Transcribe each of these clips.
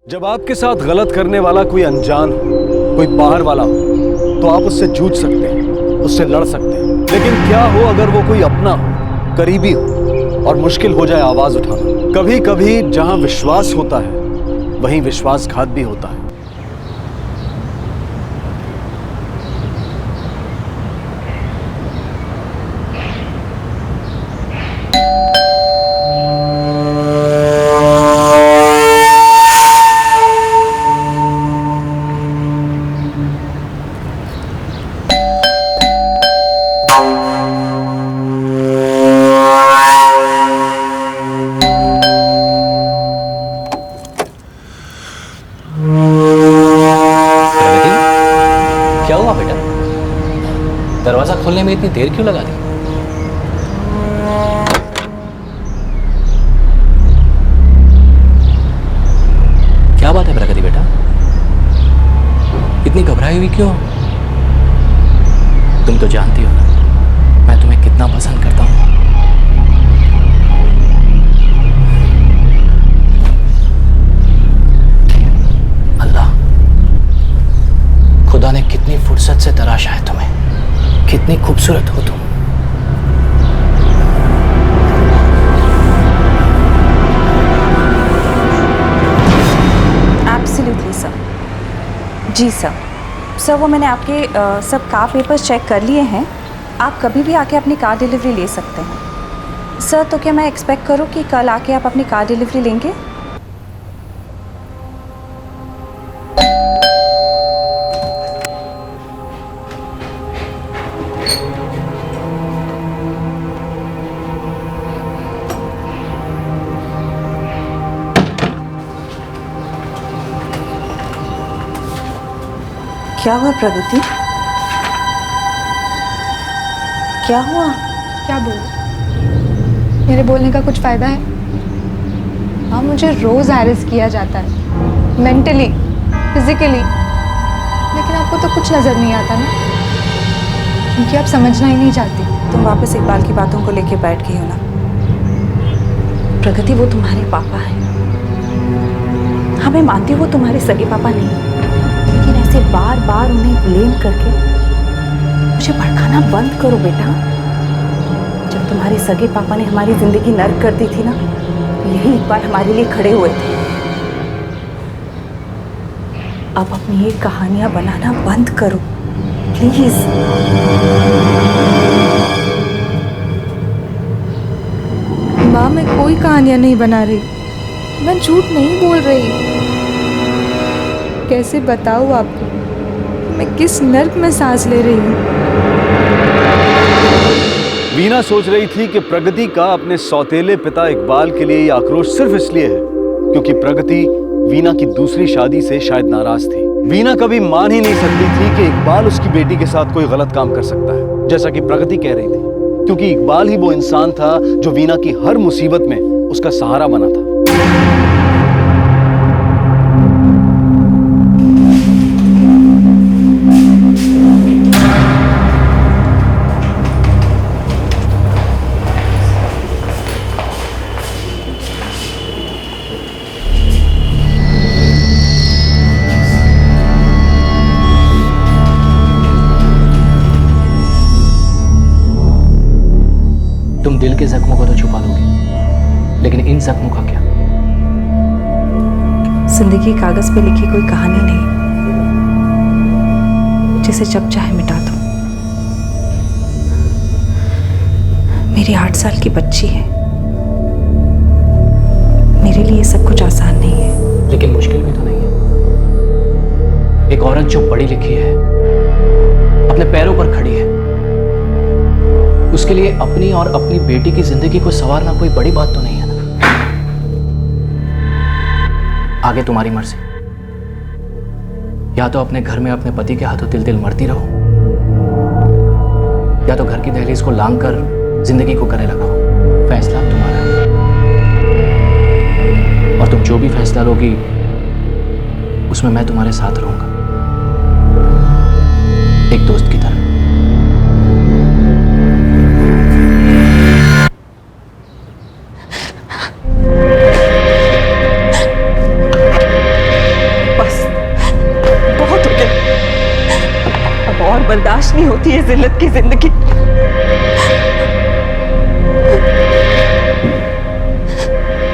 जब आपके साथ गलत करने वाला कोई अनजान हो, कोई बाहर वाला हो, तो आप उससे जूझ सकते हैं, उससे लड़ सकते हैं। लेकिन क्या हो अगर वो कोई अपना हो, करीबी हो और मुश्किल हो जाए आवाज उठाना। कभी कभी जहां विश्वास होता है वहीं विश्वासघात भी होता है। क्या हुआ बेटा? दरवाजा खोलने में इतनी देर क्यों लगा दी? क्या बात है प्रगति बेटा? इतनी घबराई हुई क्यों? तुम तो जानती हो ना मैं तुम्हें कितना पसंद करता हूं। अल्लाह, खुदा ने कितनी फुर्सत से तराशा है तुम्हें। कितनी खूबसूरत हो तुम। Absolutely sir. जी सर। सर वो मैंने आपके सब कार पेपर्स चेक कर लिए हैं। आप कभी भी आके अपनी कार डिलीवरी ले सकते हैं। सर तो क्या मैं एक्सपेक्ट करूं कि कल आके आप अपनी कार डिलीवरी लेंगे? क्या हुआ प्रगति? क्या हुआ? क्या बोलूं? मेरे बोलने का कुछ फ़ायदा है? हाँ, मुझे रोज़ हैरेस किया जाता है, मेंटली, फिजिकली, लेकिन आपको तो कुछ नज़र नहीं आता ना, क्योंकि आप समझना ही नहीं चाहती। तुम वापस इकबाल की बातों को लेके बैठ गई हो ना। प्रगति वो तुम्हारे पापा हैं। हाँ मैं मानती हूँ वो तुम्हारे सगे पापा नहीं, लेकिन ऐसे बार बार उन्हें ब्लेम करके मुझे भड़काना बंद करो बेटा। जब तुम्हारे सगे पापा ने हमारी जिंदगी नर्क कर दी थी ना, तो यही इकबाल हमारे लिए खड़े हुए थे। अब अपनी ये कहानियां बनाना बंद करो प्लीज। माँ, मैं कोई कहानियाँ नहीं बना रही, मैं झूठ नहीं बोल रही। कैसे बताऊँ आपको मैं किस नर्क में सांस ले रही हूँ। वीना सोच रही थी कि प्रगति का अपने सौतेले पिता इकबाल के लिए ये आक्रोश सिर्फ इसलिए है क्योंकि प्रगति वीना की दूसरी शादी से शायद नाराज थी। वीना कभी मान ही नहीं सकती थी कि इकबाल उसकी बेटी के साथ कोई गलत काम कर सकता है, जैसा कि प्रगति कह रही थी, क्योंकि इकबाल ही वो इंसान था जो वीना की हर मुसीबत में उसका सहारा बना था। तुम दिल के जख्मों को तो छुपा लोगे, लेकिन इन जख्मों का क्या? जिंदगी कागज पे लिखी कोई कहानी नहीं जिसे जब चाहे मिटा दो। मेरी 8 साल की बच्ची है। मेरे लिए सब कुछ आसान नहीं है। लेकिन मुश्किल भी तो नहीं है। एक औरत जो पढ़ी लिखी है, अपने पैरों पर खड़ी है, उसके लिए अपनी और अपनी बेटी की जिंदगी को संवारना कोई बड़ी बात तो नहीं है ना। आगे तुम्हारी मर्जी। या तो अपने घर में अपने पति के हाथों तिल तिल मरती रहो, या तो घर की दहलीज को लांग कर जिंदगी को गले लगाओ। फैसला तुम्हारा है। और तुम जो भी फैसला लोगी उसमें मैं तुम्हारे साथ रहूंगा, एक दोस्त की तरह। बर्दाश्त नहीं होती है जिल्लत की जिंदगी।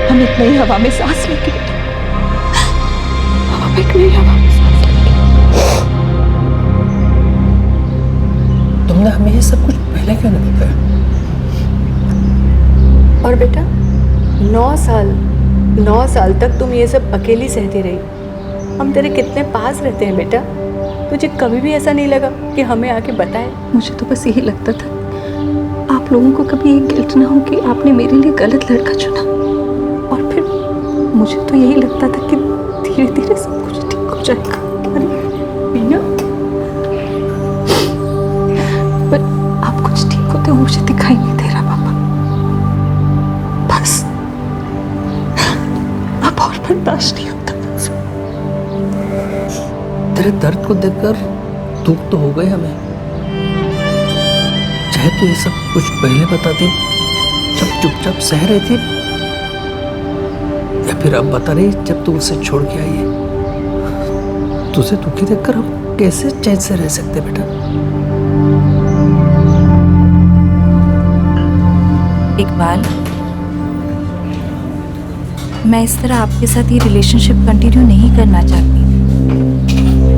हम एक नई हवा में सांस लेंगे बेटा, हम एक नई हवा में सांस लेंगे। तुमने हमें ये सब कुछ पहले क्यों नहीं बताया? और बेटा 9 साल तक तुम ये सब अकेली सहती रही। हम तेरे कितने पास रहते हैं बेटा, तुझे कभी भी ऐसा नहीं लगा कि हमें आके बताए? मुझे तो बस यही लगता था आप लोगों को कभी ये गिल्ट ना हो कि आपने मेरे लिए गलत लड़का चुना, और फिर मुझे तो यही लगता था कि धीरे धीरे सब कुछ ठीक हो जाएगा। अरे वीना, पर आप कुछ ठीक होते हो मुझे दिखाई नहीं दे रहा पापा। बस अब और बर्दाश्त नहीं होता। तेरे दर्द को देखकर दुख तो हो गए हमें। चाहे तू ये सब कुछ पहले बताती, जब चुपचाप सह रही थी, या फिर अब बता रही जब तू उसे छोड़ के आई है। तुझे दुखी देखकर हम कैसे चैन से रह सकते बेटा? इकबाल, मैं इस तरह आपके साथ ये रिलेशनशिप कंटिन्यू नहीं करना चाहती।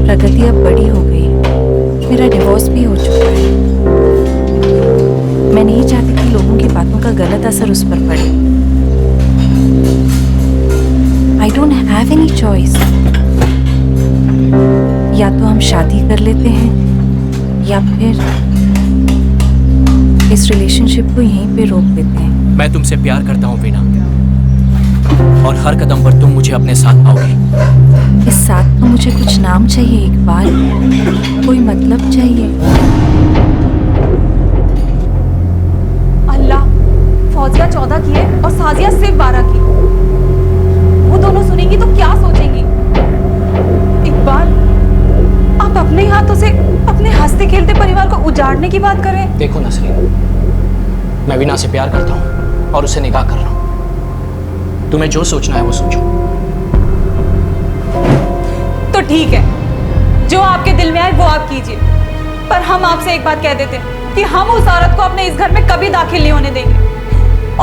प्रगति अब बड़ी हो गई, मेरा डिवोर्स भी हो चुका है। मैं नहीं चाहती कि लोगों की बातों का गलत असर उस पर पड़े। I don't have any choice. या तो हम शादी कर लेते हैं या फिर इस रिलेशनशिप को यहीं पे रोक देते हैं। मैं तुमसे प्यार करता हूँ वीना, और हर कदम पर तुम मुझे अपने साथ आओगी। इस साथ तो मुझे कुछ नाम चाहिए इकबाल, कोई मतलब चाहिए। अल्लाह, फौजिया 14 की है और साजिया सिर्फ 12 की। वो दोनों सुनेंगी तो क्या सोचेंगी? इकबाल, आप अपने ही हाथों से अपने हंसते खेलते परिवार को उजाड़ने की बात कर रहे हैं। देखो नसरीन, मैं वीना से प्यार करता हूँ और उसे निकाह कर रहा हूँ। तुम्हें जो सोचना है वो सोचो। तो ठीक है, जो आपके दिल में आए वो आप कीजिए, पर हम आपसे एक बात कह देते हैं कि हम उस औरत को अपने इस घर में कभी दाखिल नहीं होने देंगे,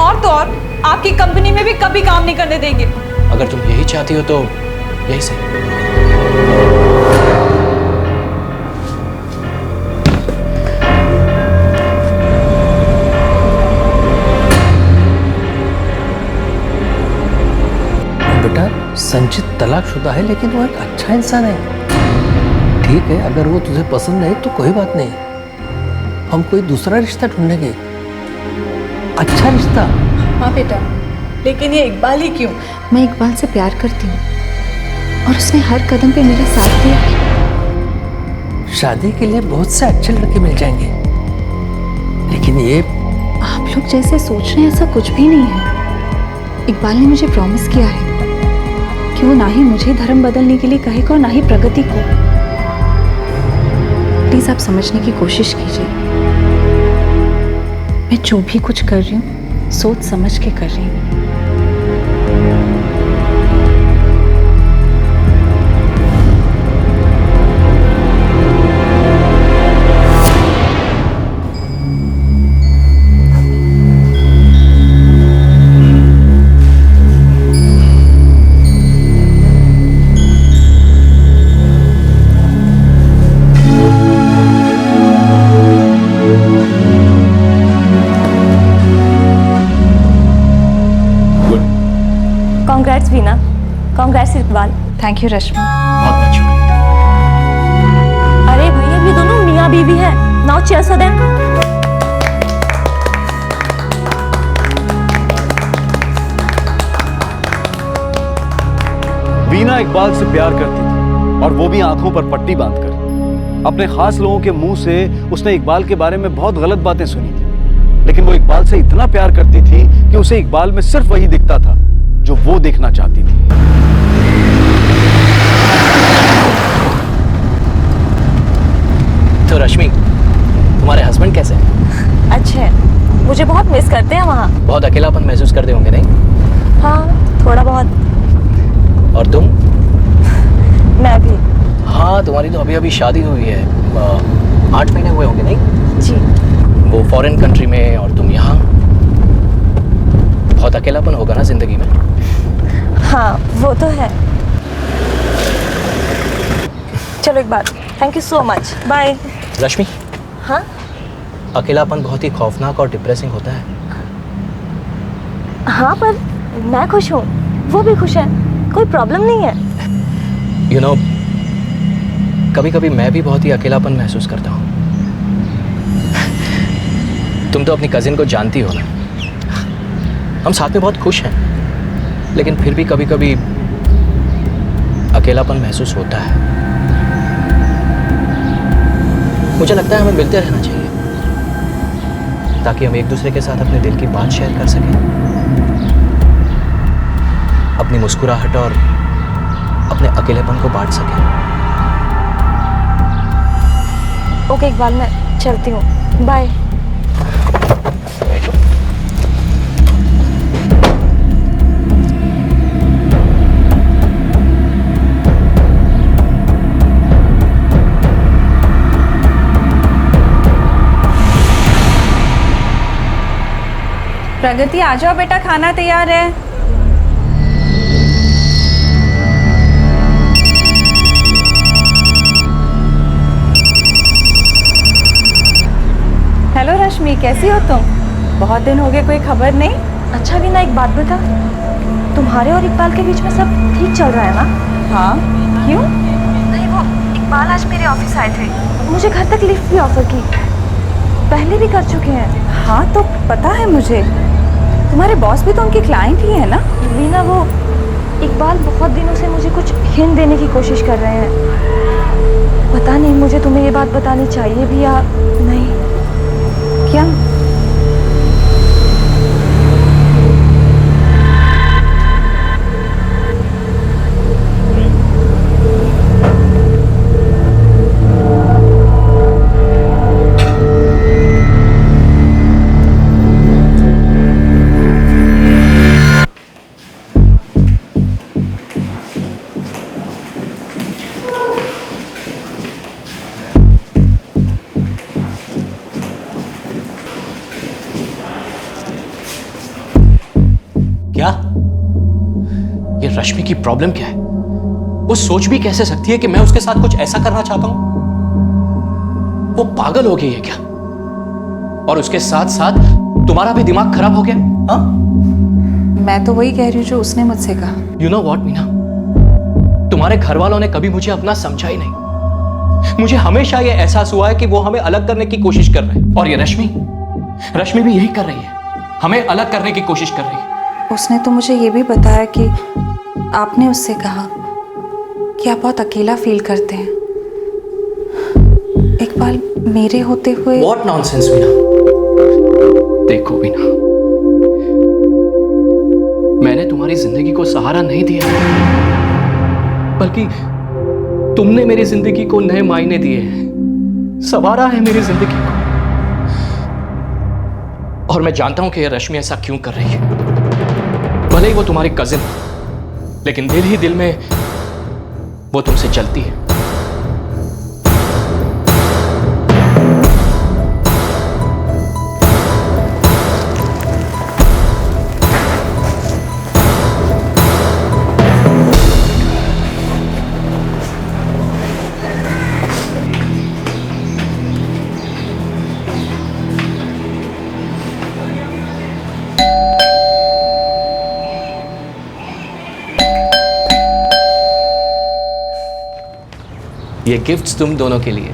और तो और आपकी कंपनी में भी कभी काम नहीं करने देंगे। अगर तुम यही चाहती हो तो यही सही। बेटा, संचित तलाकशुदा है, लेकिन वो एक अच्छा इंसान है। ठीक है, अगर वो तुझे पसंद नहीं तो कोई बात नहीं, हम कोई दूसरा रिश्ता ढूंढेंगे, अच्छा रिश्ता। हाँ बेटा, लेकिन ये इकबाल ही क्यों? मैं इकबाल से प्यार करती हूँ और उसने हर कदम पे मेरा साथ दिया। शादी के लिए बहुत से अच्छे लड़के मिल जाएंगे, लेकिन ये आप लोग जैसे सोच रहे हैं ऐसा कुछ भी नहीं है। इकबाल ने मुझे प्रॉमिस किया है कि वो ना ही मुझे धर्म बदलने के लिए कहेगा और ना ही प्रगति को। प्लीज आप समझने की कोशिश कीजिए। मैं जो भी कुछ कर रही हूँ सोच समझ के कर रही हूँ। Congrats Veena, congrats Iqbal. Thank you Rashmi. बहुत बहुत शुक्रिया। अरे भैया, ये दोनों मियाँ बीवी हैं। Now chairs for them. Veena Iqbal से प्यार करती थी, और वो भी आंखों पर पट्टी बांधकर। अपने खास लोगों के मुंह से उसने इकबाल के बारे में बहुत गलत बातें सुनी थी, लेकिन वो इकबाल से इतना प्यार करती थी कि उसे इकबाल में सिर्फ वही दिखता था जो वो देखना चाहती थी। तो रश्मि, तुम्हारे हस्बैंड कैसे हैं? अच्छे हैं, मुझे बहुत मिस करते हैं वहाँ। बहुत अकेलापन महसूस करते होंगे नहीं? हाँ, थोड़ा बहुत। और तुम? मैं भी। हाँ, तुम्हारी तो अभी अभी शादी हुई है। 8 महीने हुए होंगे नहीं? जी। वो फॉरेन कंट्री में और तुम यहाँ, बहुत अकेलापन होगा ना जिंदगी में? हाँ वो तो है। चलो एक बात, thank you so much, bye. Rashmi, हाँ अकेलापन बहुत ही खौफनाक और डिप्रेसिंग होता है। हाँ पर मैं खुश हूँ, वो भी खुश है, कोई प्रॉब्लम नहीं है। यू नो, कभी कभी मैं भी बहुत ही अकेलापन महसूस करता हूँ। तुम तो अपनी कजिन को जानती हो ना, हम साथ में बहुत खुश हैं, लेकिन फिर भी कभी कभी अकेलापन महसूस होता है। मुझे लगता है हमें मिलते रहना चाहिए ताकि हम एक दूसरे के साथ अपने दिल की बात शेयर कर सकें, अपनी मुस्कुराहट और अपने अकेलेपन को बांट सकें। ओके इकबाल, मैं चलती हूँ, बाय। प्रगति आ जाओ बेटा, खाना तैयार है। हेलो रश्मि, कैसी हो तुम? बहुत दिन हो गए, कोई खबर नहीं। अच्छा वीना, एक बात बता, तुम्हारे और इकबाल के बीच में सब ठीक चल रहा है ना? हाँ, क्यों? नहीं, वो इकबाल आज मेरे ऑफिस आए थे, मुझे घर तक लिफ्ट भी ऑफर की, पहले भी कर चुके हैं। हाँ तो पता है मुझे, तुम्हारे बॉस भी तो उनके क्लाइंट ही है ना? वीना, वो इकबाल बहुत दिनों से मुझे कुछ हिंट देने की कोशिश कर रहे हैं। पता नहीं मुझे तुम्हें ये बात बतानी चाहिए भी या नहीं। क्या? क्या? ये रश्मि की प्रॉब्लम क्या है? वो सोच भी कैसे सकती है कि मैं उसके साथ कुछ ऐसा करना चाहता हूं? वो पागल हो गई है क्या? और उसके साथ साथ तुम्हारा भी दिमाग खराब हो गया? हाँ? मैं तो वही कह रही हूँ जो उसने मुझसे कहा। यू नो व्हाट मीना, तुम्हारे घर वालों ने कभी मुझे अपना समझा ही नहीं। मुझे हमेशा ये एहसास हुआ है कि वो हमें अलग करने की कोशिश कर रहे हैं, और ये रश्मि भी यही कर रही है, हमें अलग करने की कोशिश कर रही है। उसने तो मुझे ये भी बताया कि आपने उससे कहा कि आप बहुत अकेला फील करते हैं। इकबाल मेरे होते हुए। What nonsense Meena. देखो मीना, मैंने तुम्हारी जिंदगी को सहारा नहीं दिया, बल्कि तुमने मेरी जिंदगी को नए मायने दिए हैं, संवारा है मेरी जिंदगी को। और मैं जानता हूं कि ये रश्मि ऐसा क्यों कर रही है। भले ही वो तुम्हारी कजिन, लेकिन दिल ही दिल में वो तुमसे चलती है। ये गिफ्ट्स तुम दोनों के लिए।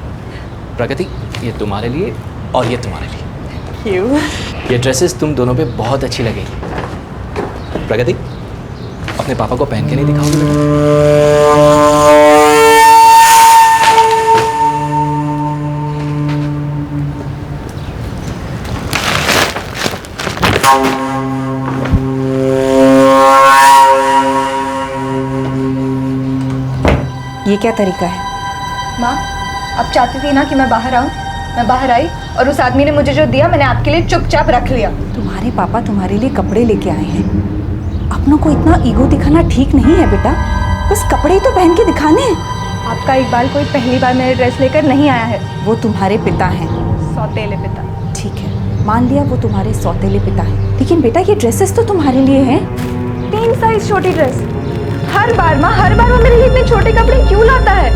प्रगति, ये तुम्हारे लिए और ये तुम्हारे लिए। क्यों? ये ड्रेसेस तुम दोनों पे बहुत अच्छी लगेगी। प्रगति, अपने पापा को पहन के नहीं दिखाओगे ये क्या तरीका है? माँ, आप चाहती थी ना कि मैं बाहर आऊँ, मैं बाहर आई और उस आदमी ने मुझे जो दिया मैंने आपके लिए चुपचाप रख लिया। तुम्हारे पापा तुम्हारे लिए कपड़े लेके आए हैं। अपनों को इतना ईगो दिखाना ठीक नहीं है बेटा, बस कपड़े ही तो पहन के दिखाने हैं। आपका इकबाल कोई पहली बार मेरे ड्रेस लेकर नहीं आया है। वो तुम्हारे पिता हैं। सौतेले पिता। ठीक है, मान लिया वो तुम्हारे सौतेले पिता हैं, लेकिन बेटा ये ड्रेसेस तो तुम्हारे लिए हैं। 3 साइज छोटी ड्रेस। हर बार वो मेरे लिए इतने छोटे कपड़े क्यों लाता है?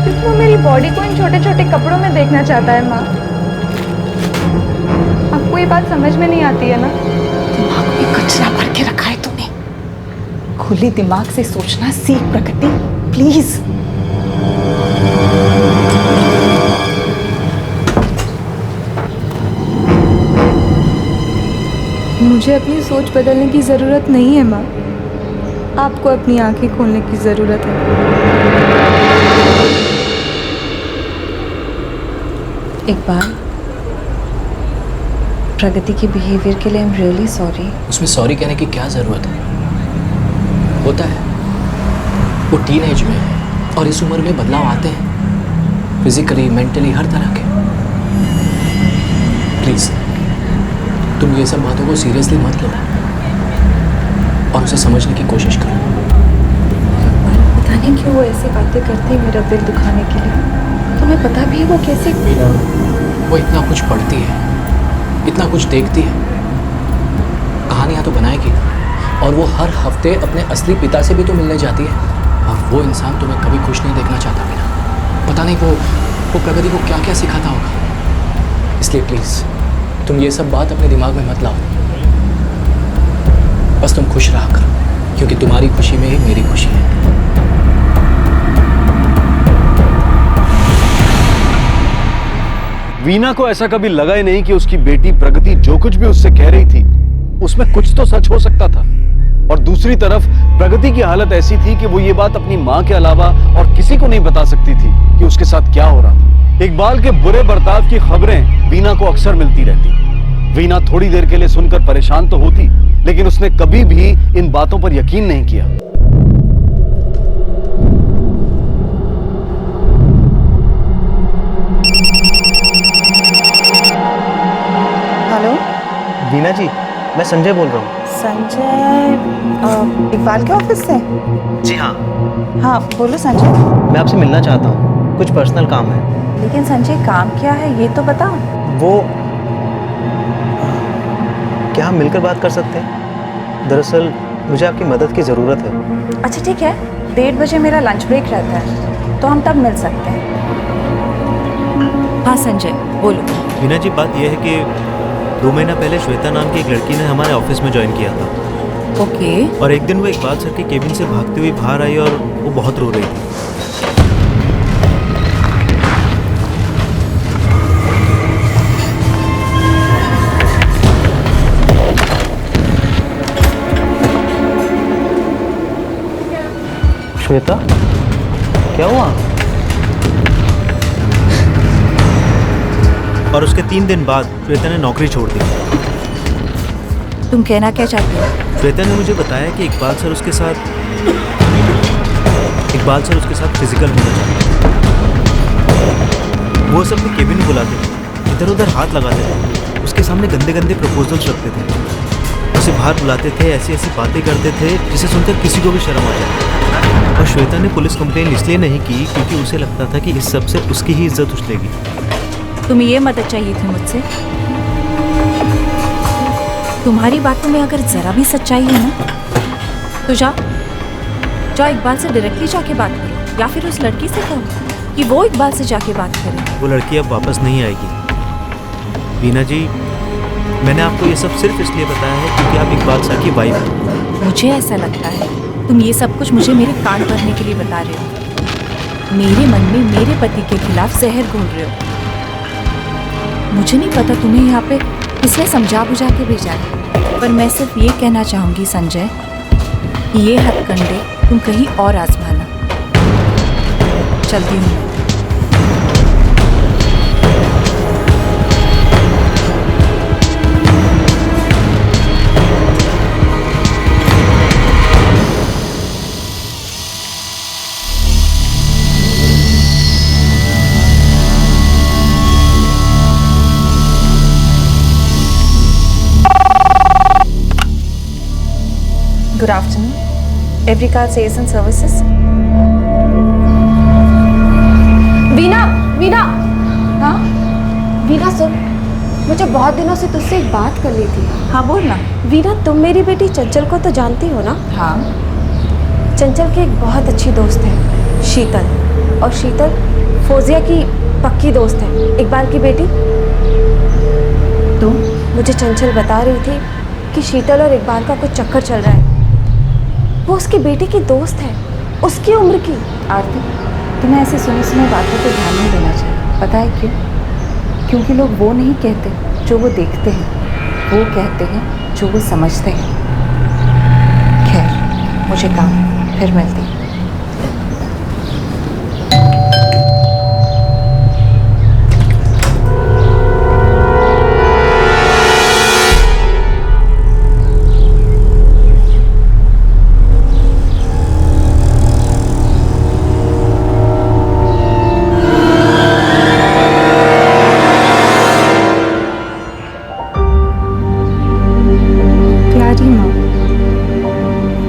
क्योंकि वो मेरी बॉडी को इन छोटे छोटे कपड़ों में देखना चाहता है माँ। आपको ये बात समझ में नहीं आती है ना? दिमाग में कचरा भर के रखा है तूने। खुले दिमाग से सोचना सीख प्रकृति, प्लीज। मुझे अपनी सोच बदलने की ज़रूरत नहीं है माँ, आपको अपनी आंखें खोलने की ज़रूरत है। इकबाल, प्रगति के बिहेवियर के लिए आई एम रियली सॉरी। उसमें सॉरी कहने की क्या ज़रूरत है? होता है, वो टीनेज में है और इस उम्र में बदलाव आते हैं, फिजिकली, मेंटली, हर तरह के। प्लीज़ तुम ये सब बातों को सीरियसली मत लो और उसे समझने की कोशिश करो। पता नहीं क्यों वो ऐसी बातें करती है मेरा दिल दुखाने के लिए। तुम्हें पता भी है वो कैसे? वो इतना कुछ पढ़ती है, इतना कुछ देखती है, कहानियाँ तो बनाएगी, और वो हर हफ्ते अपने असली पिता से भी तो मिलने जाती है, और वो इंसान तुम्हें कभी खुश नहीं देखना चाहता मीना। पता नहीं वो प्रगति को क्या क्या सिखाता होगा। इसलिए प्लीज़ तुम ये सब बात अपने दिमाग में मत लाओ। बस तुम खुश रहा करो, क्योंकि तुम्हारी खुशी में ही मेरी खुशी है। वीना को ऐसा कभी लगा ही नहीं कि उसकी बेटी प्रगति जो कुछ भी उससे कह रही थी उसमें कुछ तो सच हो सकता था। और दूसरी तरफ प्रगति की हालत ऐसी थी कि वो ये बात अपनी मां के अलावा और किसी को नहीं बता सकती थी कि उसके साथ क्या हो रहा था। इकबाल के बुरे बर्ताव की खबरें वीना को अक्सर मिलती रहती। वीना थोड़ी देर के लिए सुनकर परेशान तो होती, लेकिन उसने कभी भी इन बातों पर यकीन नहीं किया। हेलो वीना जी, मैं संजय बोल रहा हूँ। संजय, इकबाल के ऑफिस से? जी हाँ। हाँ बोलो संजय। मैं आपसे मिलना चाहता हूँ, कुछ पर्सनल काम है। लेकिन संजय काम क्या है ये तो बताओ। वो क्या हम मिलकर बात कर सकते हैं? दरअसल मुझे आपकी मदद की ज़रूरत है। अच्छा ठीक है, 1:30 बजे मेरा लंच ब्रेक रहता है, तो हम तब मिल सकते हैं। हाँ संजय बोलो। वीना जी, बात यह है कि 2 महीना पहले श्वेता नाम की एक लड़की ने हमारे ऑफिस में ज्वाइन किया था। ओके। और एक दिन वो इकबाल सर के केबिन से भागती हुई बाहर आई और वो बहुत रो रही थी। श्वेता, क्या हुआ? और उसके 3 दिन बाद श्वेता ने नौकरी छोड़ दी। तुम कहना क्या चाहते हो? श्वेता ने मुझे बताया कि इकबाल सर उसके साथ फिजिकल होना चाहते हैं। वो सब केबिन में बुलाते थे, इधर उधर हाथ लगाते थे, उसके सामने गंदे गंदे प्रपोजल्स रखते थे, उसे बाहर बुलाते थे, ऐसी ऐसी बातें करते थे जिसे सुनकर किसी को भी शर्म आ जाए। और श्वेता ने पुलिस कंप्लेन इसलिए नहीं की क्योंकि उसे लगता था कि इस सब से उसकी ही इज्जत उछलेगी। तुम्हें ये मदद चाहिए थी मुझसे? तुम्हारी बातों में अगर जरा भी सच्चाई है ना, तो जाओ इकबाल से डायरेक्टली जाके बात करो, या फिर उस लड़की से कहो कि वो इकबाल से जाके बात करे। वो लड़की अब वापस नहीं आएगी। वीना जी, मैंने आपको ये सब सिर्फ इसलिए बताया है क्योंकि आप इकबाल सर की वाइफ हैं। मुझे ऐसा लगता है तुम ये सब कुछ मुझे मेरे कान भरने के लिए बता रहे हो। मेरे मन में मेरे पति के खिलाफ जहर घोल रहे हो। मुझे नहीं पता तुम्हें यहाँ पे किसने समझा बुझा के भेजा है, पर मैं सिर्फ ये कहना चाहूँगी संजय, ये हथकंडे तुम कहीं और आजमाना। चलती हूँ। Good afternoon. Every car sales and services. Veena सुन, मुझे बहुत दिनों से तुझसे एक बात करनी थी। हाँ बोल ना। वीना, तुम मेरी बेटी चंचल को तो जानती हो ना? हाँ। चंचल की एक बहुत अच्छी दोस्त है शीतल, और शीतल फौजिया की पक्की दोस्त है, इकबाल की बेटी। तो मुझे चंचल बता रही थी कि शीतल और इकबाल का कुछ चक्कर चल रहा है। वो उसकी बेटी की दोस्त है, उसकी उम्र की। आरती, तुम्हें ऐसी सुनी सुनी बातों पर ध्यान नहीं देना चाहिए। पता है क्यों? क्योंकि लोग वो नहीं कहते जो वो देखते हैं, वो कहते हैं जो वो समझते हैं। खैर, मुझे काम है, फिर मिलती हूँ।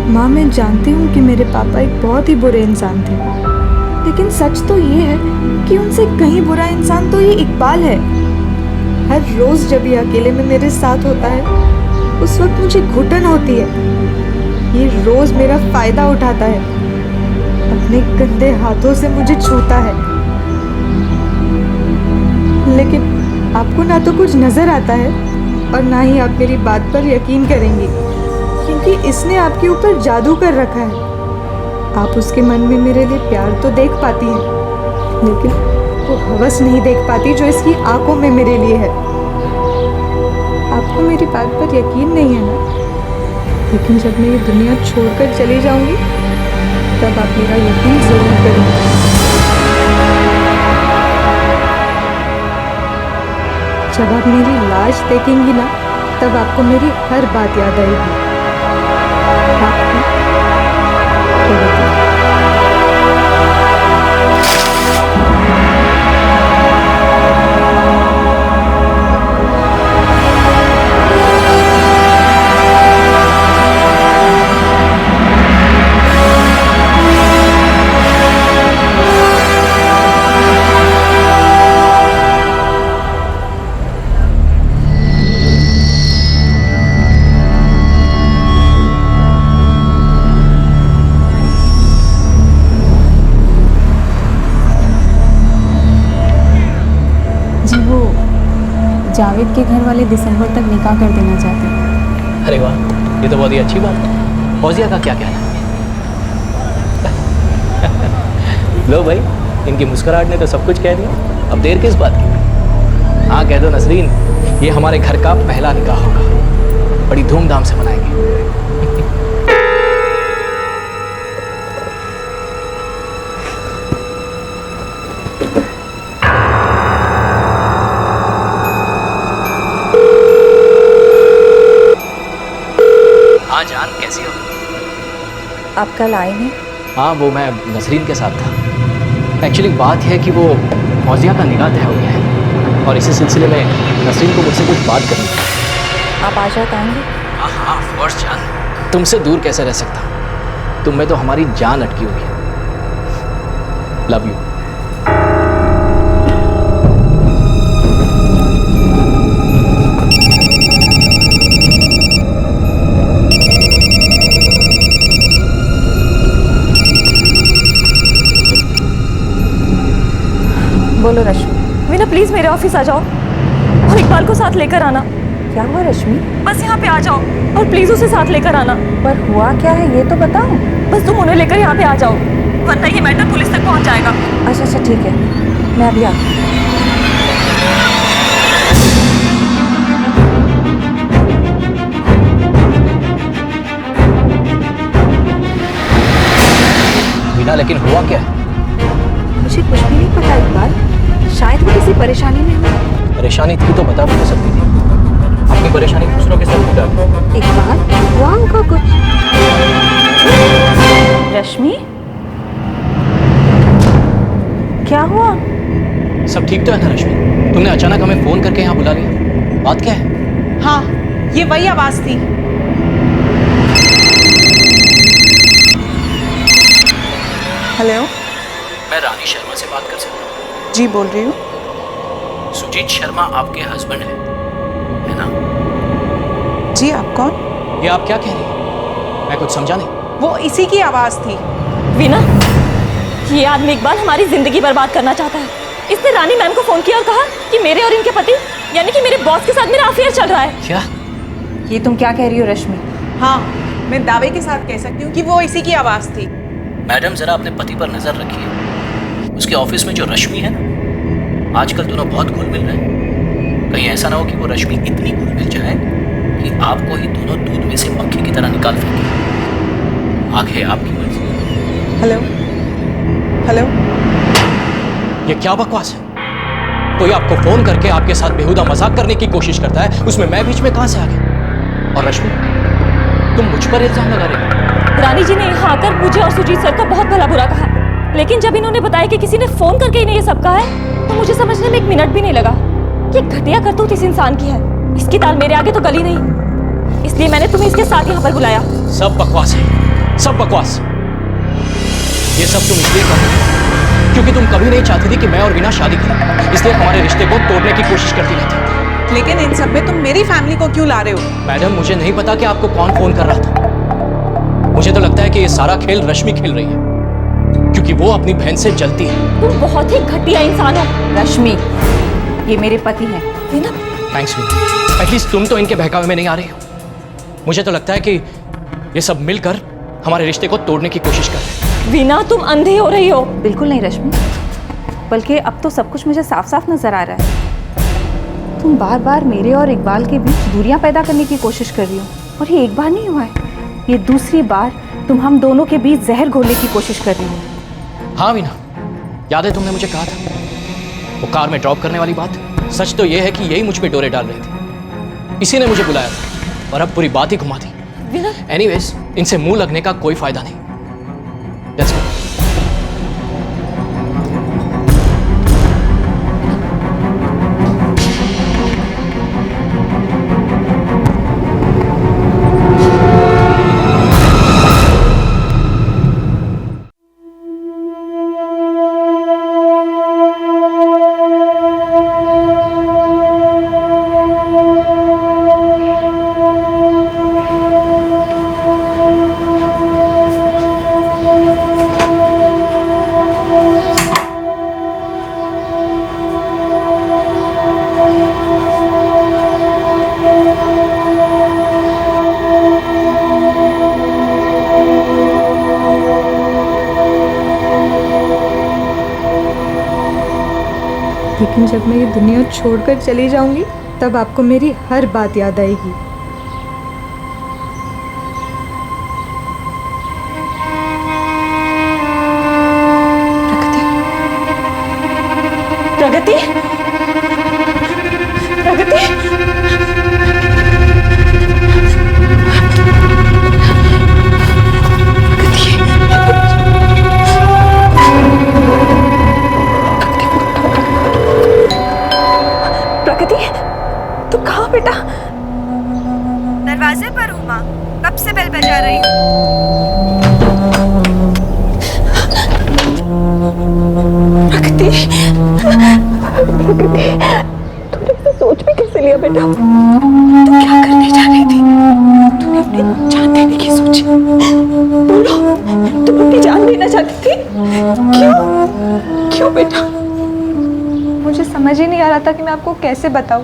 माँ, मैं जानती हूँ कि मेरे पापा एक बहुत ही बुरे इंसान थे, लेकिन सच तो ये है कि उनसे कहीं बुरा इंसान तो ये इकबाल है। हर रोज़ जब ये अकेले में मेरे साथ होता है, उस वक्त मुझे घुटन होती है। ये रोज़ मेरा फ़ायदा उठाता है, अपने गंदे हाथों से मुझे छूता है। लेकिन आपको ना तो कुछ नज़र आता है और ना ही आप मेरी बात पर यकीन करेंगी, क्योंकि इसने आपके ऊपर जादू कर रखा है। आप उसके मन में मेरे लिए प्यार तो देख पाती हैं, लेकिन वो हवस नहीं देख पाती जो इसकी आंखों में मेरे लिए है। आपको मेरी बात पर यकीन नहीं है ना? लेकिन जब मैं ये दुनिया छोड़कर चली जाऊंगी, तब आप मेरा यकीन जरूर करेंगे। जब आप मेरी लाश देखेंगी ना, तब आपको मेरी हर बात याद आएगी। जावेद के घर वाले दिसंबर तक निकाह कर देना चाहते हैं। अरे वाह, ये तो बहुत ही अच्छी बात है। फौजिया का क्या कहना है? लो भाई, इनकी मुस्कुराहट ने तो सब कुछ कह दिया, अब देर किस बात की? हाँ कह दो नसरीन, ये हमारे घर का पहला निकाह होगा, बड़ी धूमधाम से मनाएंगे। हाँ जान, कैसी हो? आप कल आए नहीं? हाँ, वो मैं नसरीन के साथ था। एक्चुअली बात है कि वो फौजिया का निकाह तय हो गया है और इसी सिलसिले में नसरीन को मुझसे कुछ बात करनी है। आप आज रात आएंगे? हाँ हाँ ऑफ कोर्स जान, तुमसे दूर कैसे रह सकता? तुम में तो हमारी जान अटकी हुई है। Love you. बोलो रश्मि। वीना प्लीज मेरे ऑफिस आ जाओ और इकबाल को साथ लेकर आना। क्या हुआ रश्मि? बस यहाँ पे आ जाओ और प्लीज उसे साथ लेकर आना। पर हुआ क्या है ये तो बताओ। बस तुम उन्हें लेकर यहाँ पे आ जाओ, वरना ये मैटर पुलिस तक पहुँच जाएगा। अच्छा अच्छा ठीक है, मैं अभी आती हूँ। वीना, लेकिन हुआ क्या है? मुझे कुछ भी नहीं पता इकबाल, शायद वो किसी परेशानी में हो। परेशानी थी तो बता भी नहीं सकती थी, अपनी परेशानी दूसरों के साथ बता दी। इकबाल, हुआ उनका कुछ? रश्मि, क्या हुआ? सब ठीक तो है ना रश्मि? तुमने अचानक हमें फोन करके यहाँ बुला लिया, बात क्या है? हाँ, ये वही आवाज थी। हेलो, मैं रानी शर्मा से बात कर सकता हूँ? जी बोल रही हूँ। सुजीत शर्मा आपके हस्बैंड है ना? जी, आप कौन? ये आप क्या कह रही हैं? मैं कुछ समझा नहीं। वो इसी की आवाज थी। वीना, ये आदमी इकबाल हमारी जिंदगी बर्बाद करना चाहता है। इसने रानी मैम को फोन किया और कहा कि मेरे और इनके पति यानी कि मेरे बॉस के साथ मेरा अफेयर चल रहा है। क्या? ये तुम क्या कह रही हो रश्मि? हाँ, मैं दावे के साथ कह सकती हूँ कि वो इसी की आवाज थी। मैडम, जरा अपने पति पर नजर रखिए। उसके ऑफिस में जो रश्मि है ना, आजकल दोनों बहुत घुल मिल रहे हैं। कहीं ऐसा ना हो कि वो रश्मि इतनी घुल मिल जाए कि आपको ही दोनों दूध में से मक्खी की तरह निकाल फेंके। आगे आपकी मर्जी। हेलो हेलो, ये क्या बकवास है? कोई आपको फोन करके आपके साथ बेहुदा मजाक करने की कोशिश करता है, उसमें मैं बीच में कहां से आ गया? और रश्मि, तुम मुझ पर इल्जाम लगा रही हो? रानी जी ने यहाँ आकर मुझे और सुजीत सर का बहुत भला बुरा कहा, लेकिन जब इन्होंने बताया कि किसी ने फोन करके इन्हें ये सब कहा है, तो मुझे समझने में एक मिनट भी नहीं लगा कि घटिया करतूत इस इंसान की है। इसकी दाल मेरे आगे तो गली नहीं, इसलिए मैंने तुम्हें इसके साथ यहाँ पर बुलाया। सब बकवास है, सब बकवास। ये सब तुम इसलिए कर रही हो क्योंकि तुम कभी नहीं चाहती थी कि मैं और वीना शादी करें, इसलिए हमारे रिश्ते को तोड़ने की कोशिश करती रहती। लेकिन इन सब में तुम मेरी फैमिली को क्यों ला रहे हो? मैडम, मुझे नहीं पता कि आपको कौन फोन कर रहा था। मुझे तो लगता है कि ये सारा खेल रश्मि खेल रही है, क्योंकि वो अपनी बहन से जलती है। तुम बहुत ही घटिया इंसान हो। रश्मि, ये मेरे पति हैं। वीना, थैंक्स वीना, एटलीस्ट तुम तो इनके बहकावे में नहीं आ रही हो। मुझे तो लगता है कि ये सब मिलकर हमारे रिश्ते को तोड़ने की कोशिश कर रहे हैं। वीना, तुम अंधी हो रही हो। बिल्कुल नहीं रश्मि, बल्कि अब तो सब कुछ मुझे साफ साफ नजर आ रहा है। तुम बार बार मेरे और इकबाल के बीच दूरियां पैदा करने की कोशिश कर रही हो, और ये एक बार नहीं हुआ है, ये दूसरी बार तुम हम दोनों के बीच जहर घोलने की कोशिश कर रही हो। हाँ वीना, याद है तुमने मुझे कहा था वो कार में ड्रॉप करने वाली बात? सच तो ये है कि यही मुझ पे डोरे डाल रही थी, इसी ने मुझे बुलाया था और अब पूरी बात ही घुमा दी। एनीवेज, इनसे मुंह लगने का कोई फायदा नहीं। Let's go. लेकिन जब मैं ये दुनिया छोड़कर चली जाऊंगी, तब आपको मेरी हर बात याद आएगी। प्रगति, प्रगति, प्रगति, तू कहाँ बेटा? दरवाजे पर हूँ माँ, कब से बेल बजा रही हूँ। प्रगति, प्रगति, तूने ऐसा सोच भी कैसे लिया बेटा? तू क्या करने जा रही थी? तूने अपनी जान देने की सोची। बोलो, तुम अपनी जान देना चाहती थी? क्यों? क्यों बेटा? मुझे समझ ही नहीं आ रहा था कि मैं आपको कैसे बताऊं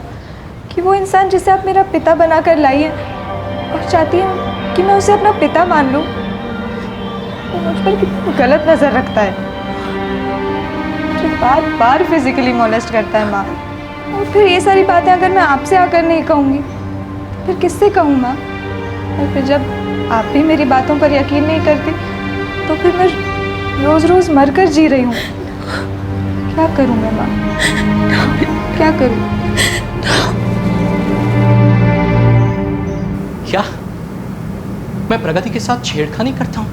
कि वो इंसान जिसे आप मेरा पिता बनाकर लाई है और चाहती है कि मैं उसे अपना पिता मान लूं, वो मुझ पर कितना गलत नजर रखता है। मुझे बार बार फिजिकली मोलेस्ट करता है माँ, और फिर ये सारी बातें अगर मैं आपसे आकर नहीं कहूँगी फिर किससे कहूँ माँ? और फिर जब आप भी मेरी बातों पर यकीन नहीं करती तो फिर मैं रोज़ रोज़ मरकर जी रही हूँ। क्या करूँ मैं माँ, क्या करूँ? क्या मैं प्रगति के साथ छेड़खानी करता हूँ,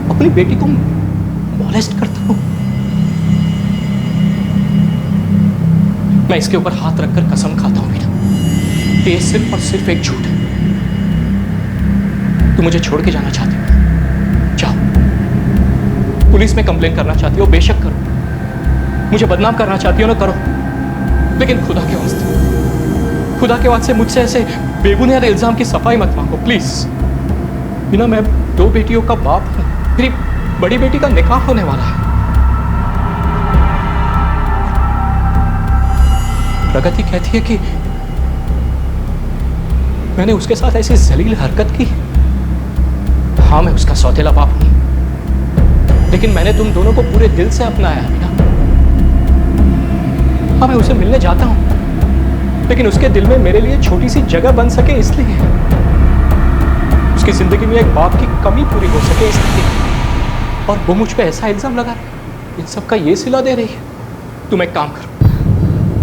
अपनी बेटी को मॉलेस्ट करता हूँ? मैं इसके ऊपर हाथ रखकर कसम खाता हूँ बेटा, ये सिर्फ और सिर्फ एक झूठ है। तुम मुझे छोड़ के जाना चाहती हो, जाओ। पुलिस में कंप्लेन करना चाहती हो, बेशक करो। मुझे बदनाम करना चाहती हो ना, करो। लेकिन खुदा के वास्ते मुझसे ऐसे बेबुनियाद इल्जाम की सफाई मत मांगो प्लीज। बिना, मैं 2 बेटियों का बाप हूं, मेरी बड़ी बेटी का निकाह होने वाला है। प्रगति कहती है कि मैंने उसके साथ ऐसी जलील हरकत की। हाँ, मैं उसका सौतेला बाप हूं, लेकिन मैंने तुम दोनों को पूरे दिल से अपनाया है ना। हाँ, मैं उसे मिलने जाता हूं, लेकिन उसके दिल में मेरे लिए छोटी सी जगह बन सके इसलिए, उसकी जिंदगी में एक बाप की कमी पूरी हो सके इसलिए। और वो मुझ पे ऐसा इल्जाम लगा, इन सब का ये सिला दे रही है। तुम एक काम करो,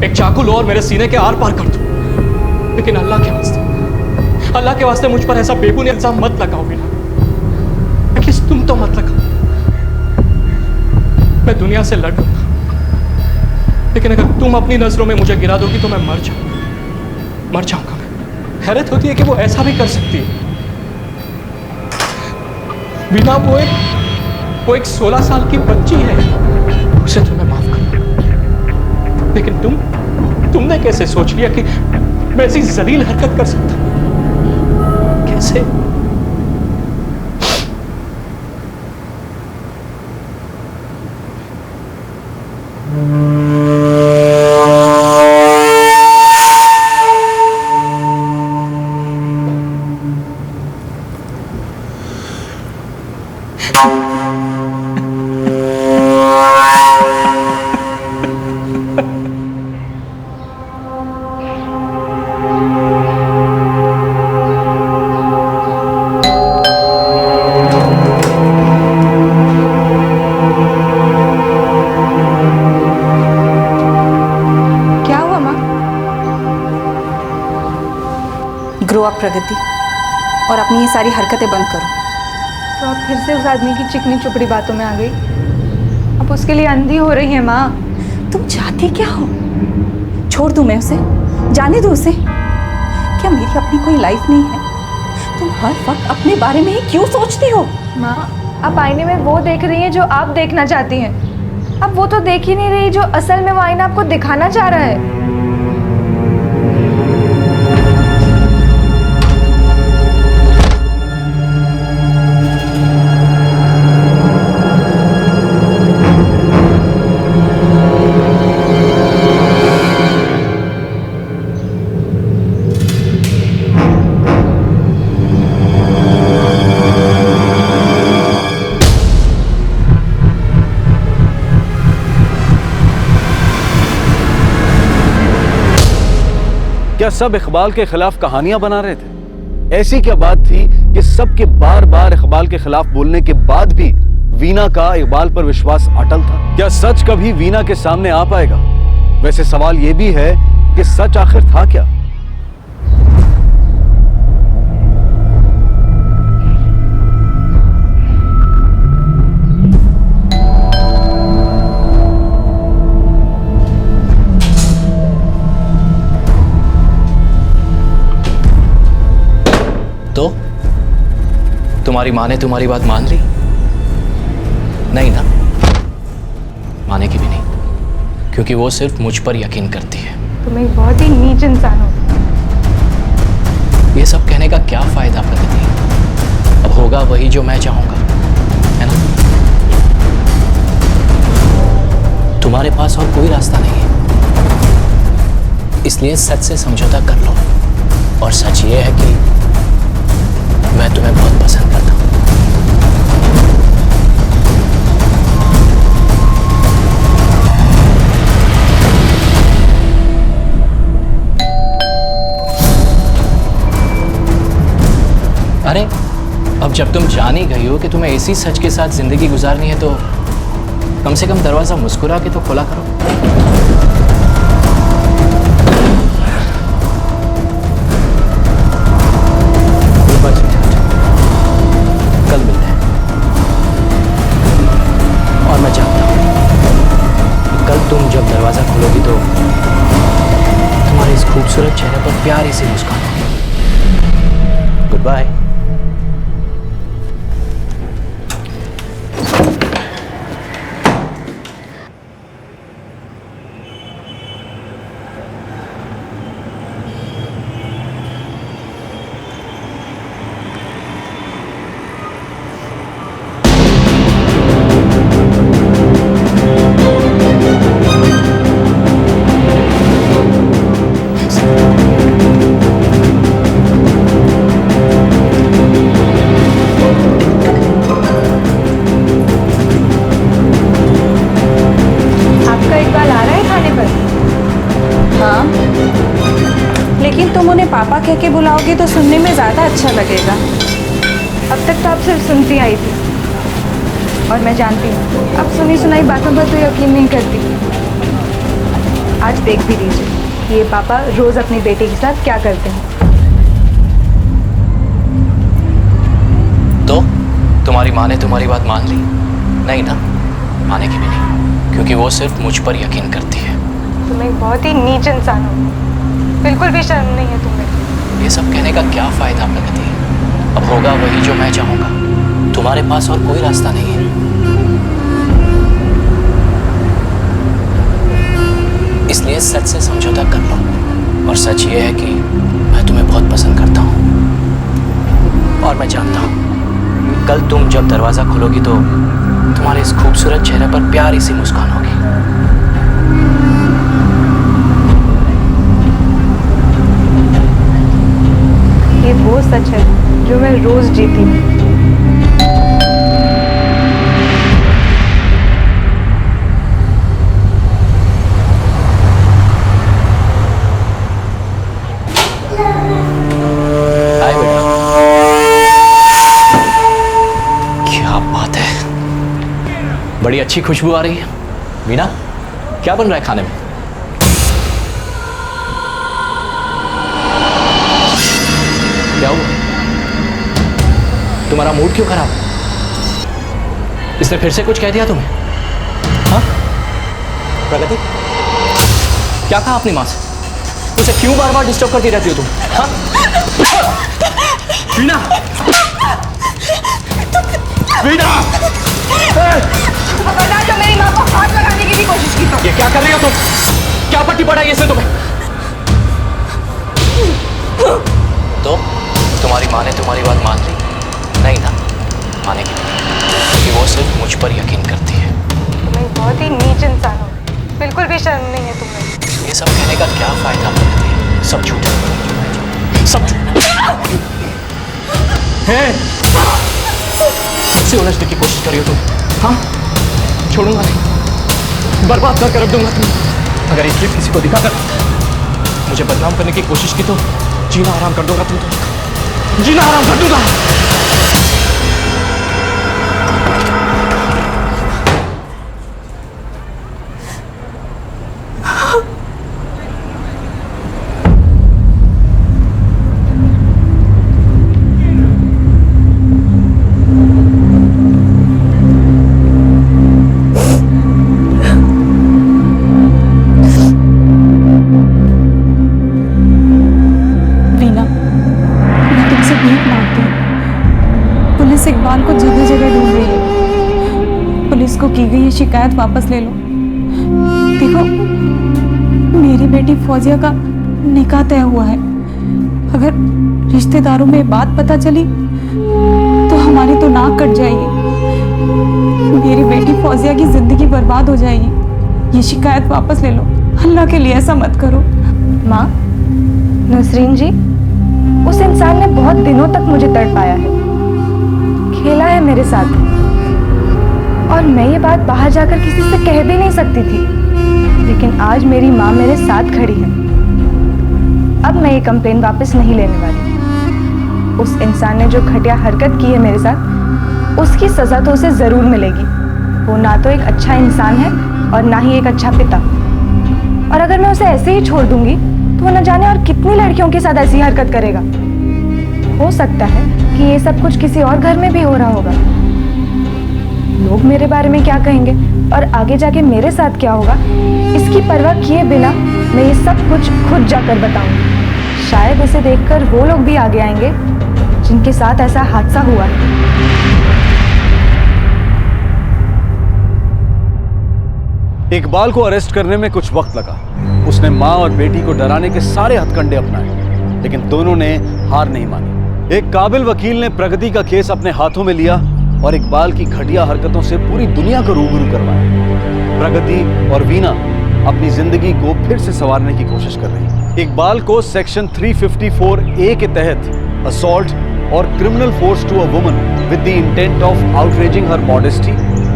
एक चाकू लो और मेरे सीने के आर पार कर दो, लेकिन अल्लाह के वास्ते मुझ पर ऐसा बेबुनियाद इल्जाम मत लगाओ। बिना एटलीस्ट तुम तो मत लगाओ। मैं दुनिया से लड़ लूंगा, लेकिन अगर तुम अपनी नजरों में मुझे गिरा दोगी तो मैं मर जाऊंगा। मैं हैरत होती है कि वो ऐसा भी कर सकती है। बिना, वो एक 16 साल की बच्ची है, उसे तो मैं माफ कर, लेकिन तुमने कैसे सोच लिया कि मैं ऐसी जलील हरकत कर सकता हूं? कैसे? ग्रो अप प्रगति, और अपनी ये सारी हरकतें बंद करो। तो आप फिर से उस आदमी की चिकनी चुपड़ी बातों में आ गई। आप उसके लिए अंधी हो रही हैं माँ। तुम चाहती क्या हो? छोड़ दूं मैं उसे? जाने दो उसे? क्या मेरी अपनी कोई लाइफ नहीं है? तुम हर वक्त अपने बारे में ही क्यों सोचती हो? माँ, आप आईने में वो देख रही हैं जो आप देखना चाहती हैं। अब वो तो देख ही नहीं रही जो असल में वो आईना आपको दिखाना चाह रहा है। क्या सब इकबाल के खिलाफ कहानियां बना रहे थे? ऐसी क्या बात थी कि सबके बार बार इकबाल के खिलाफ बोलने के बाद भी वीना का इकबाल पर विश्वास अटल था? क्या सच कभी वीना के सामने आ पाएगा? वैसे सवाल यह भी है कि सच आखिर था क्या? तो तुम्हारी माँ ने तुम्हारी बात मान ली? नहीं ना, मानेगी भी नहीं, क्योंकि वो सिर्फ मुझ पर यकीन करती है। तुम एक बहुत ही नीच इंसान हो। ये सब कहने का क्या फायदा प्रगति? अब होगा वही जो मैं चाहूंगा, है ना? तुम्हारे पास और कोई रास्ता नहीं है, इसलिए सच से समझौता कर लो। और सच ये है कि मैं तुम्हें बहुत पसंद करता हूं। अरे, अब जब तुम जान ही गई हो कि तुम्हें इसी सच के साथ जिंदगी गुजारनी है, तो कम से कम दरवाजा मुस्कुरा के तो खोला करो। कल मिलते हैं। और मैं चाहता हूं कल तुम जब दरवाजा खोलोगी तो तुम्हारे इस खूबसूरत चेहरे पर प्यारी सी मुस्कान होगी। Good bye. पापा कह के बुलाओगे तो सुनने में ज़्यादा अच्छा लगेगा। अब तक तो आप सिर्फ सुनती आई थी और मैं जानती हूँ आप सुनी सुनाई बातों पर तो यकीन नहीं करती। आज देख भी लीजिए कि ये पापा रोज़ अपनी बेटी के साथ क्या करते हैं। तो तुम्हारी माँ ने तुम्हारी बात मान ली? नहीं ना, मानेगी भी नहीं, क्योंकि वो सिर्फ मुझ पर यकीन करती है। तुम एक बहुत ही नीच इंसान हो, बिल्कुल भी शर्म नहीं है तुम्हें। ये सब कहने का क्या फायदा प्रगति? अब होगा वही जो मैं चाहूँगा, तुम्हारे पास और कोई रास्ता नहीं है। इसलिए सच से समझौता कर लो, और सच ये है कि मैं तुम्हें बहुत पसंद करता हूँ। और मैं जानता हूँ कल तुम जब दरवाज़ा खोलोगी तो तुम्हारे इस खूबसूरत चेहरे पर प्यारी सी मुस्कान होगी। ये वो सच है जो मैं रोज़ जीती हूँ। बड़ी अच्छी खुशबू आ रही है। वीना, क्या बन रहा है खाने में? क्या हुआ? तुम्हारा मूड क्यों खराब? इसने फिर से कुछ कह दिया तुम्हें? हाँ? प्रगति, क्या कहा अपनी माँ से? उसे क्यों बार बार डिस्टर्ब करती रहती हो तुम? हाँ? वीना! वीना! बता जो मेरी माँ को हाथ लगाने की भी कोशिश की तो। ये क्या कर रही हो तुम? क्या पट्टी पढ़ाई इसने तुम्हें? तो तुम्हारी माँ ने तुम्हारी बात मान ली? नहीं ना, मानेगी क्योंकि वो सिर्फ मुझ पर यकीन करती है। तुम एक बहुत ही नीच इंसान हो, बिल्कुल भी शर्म नहीं है तुम्हें। ये सब कहने का क्या फायदा प्रगति? सब झूठ है, सब झूठ है। मुझसे उलझने की कोशिश करियो तुम? हाँ, छोड़ूंगा नहीं, बर्बाद कर रख दूंगा तुम। अगर ये क्लिप किसी को दिखाकर मुझे बदनाम करने की कोशिश की तो जीना आराम कर दूंगा तुम तो, जीना आराम कर दूंगा। इकबाल को जगह जगह ढूंढ रही है। पुलिस को की गई ये शिकायत वापस ले लो। देखो, मेरी बेटी फौजिया का निकाह तय हुआ है। अगर रिश्तेदारों में बात पता चली तो हमारी तो नाक कट जाएगी। मेरी बेटी फौजिया की जिंदगी बर्बाद हो जाएगी। ये शिकायत वापस ले लो, अल्लाह के लिए ऐसा मत करो। माँ, नसरीन जी, उस इंसान ने बहुत दिनों तक मुझे तड़पाया है, खेला है मेरे साथ, और मैं ये बात बाहर जाकर किसी से कह भी नहीं सकती थी। लेकिन आज मेरी माँ मेरे साथ खड़ी है। अब मैं ये कंप्लेन वापस नहीं लेने वाली। उस इंसान ने जो घटिया हरकत की है मेरे साथ, उसकी सजा तो उसे जरूर मिलेगी। वो ना तो एक अच्छा इंसान है और ना ही एक अच्छा पिता। और अगर मैं उसे ऐसे ही छोड़ दूंगी तो वो न जाने और कितनी लड़कियों के साथ ऐसी हरकत करेगा। हो सकता है कि ये सब कुछ किसी और घर में भी हो रहा होगा। लोग मेरे बारे में क्या कहेंगे और आगे जाके मेरे साथ क्या होगा, इसकी परवाह किए बिना मैं ये सब कुछ खुद जाकर बताऊंगी। शायद इसे देखकर वो लोग भी आगे आएंगे जिनके साथ ऐसा हादसा हुआ है। इकबाल को अरेस्ट करने में कुछ वक्त लगा। उसने माँ और बेटी को डराने के सारे हथकंडे अपनाए, लेकिन दोनों ने हार नहीं मानी। एक काबिल वकील ने प्रगति का केस अपने हाथों में लिया और इकबाल की घटिया हरकतों से पूरी दुनिया को रूबरू करवाया। प्रगति और वीना अपनी जिंदगी को फिर से संवारने की कोशिश कर रही हैं। इकबाल को सेक्शन 354A के तहत असॉल्ट और criminal force to a woman with the intent of outraging her modesty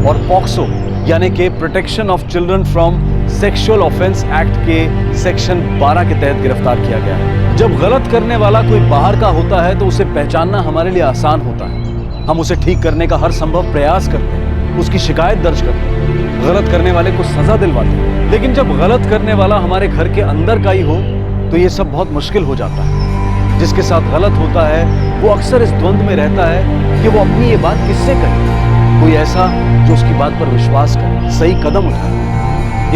और पॉक्सो यानी कि protection of children from sexual offence act के सेक्शन 12 के तहत गिरफ्तार किया गया है। जब गलत करने वाला कोई बाहर का होता है तो उसे पहचानना हमारे लिए आसान होता है। हम उसे ठीक करने का हर संभव प्रयास करते हैं, उसकी शिकायत दर्ज करते हैं, गलत करने वाले को सजा दिलवाते हैं। लेकिन जब गलत करने वाला हमारे घर के अंदर का ही हो तो ये सब बहुत मुश्किल हो जाता है। जिसके साथ गलत होता है वो अक्सर इस द्वंद में रहता है कि वो अपनी ये बात किससे करे। कोई ऐसा जो उसकी बात पर विश्वास करे, सही कदम उठाए।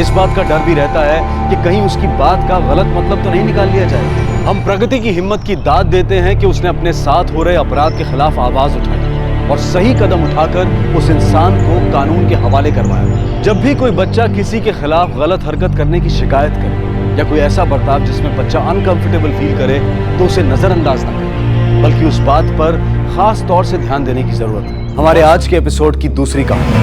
इस बात का डर भी रहता है कि कहीं उसकी बात का गलत मतलब तो नहीं निकाल लिया जाए। हम प्रगति की हिम्मत की दाद देते हैं कि उसने अपने साथ हो रहे अपराध के खिलाफ आवाज उठाई और सही कदम उठाकर उस इंसान को कानून के हवाले करवाया। जब भी कोई बच्चा किसी के खिलाफ गलत हरकत करने की शिकायत करे या कोई ऐसा बर्ताव जिसमें बच्चा अनकंफर्टेबल फील करे तो उसे नजरअंदाज ना करें, बल्कि उस बात पर खास तौर से ध्यान देने की जरूरत है। हमारे आज के एपिसोड की दूसरी कहानी।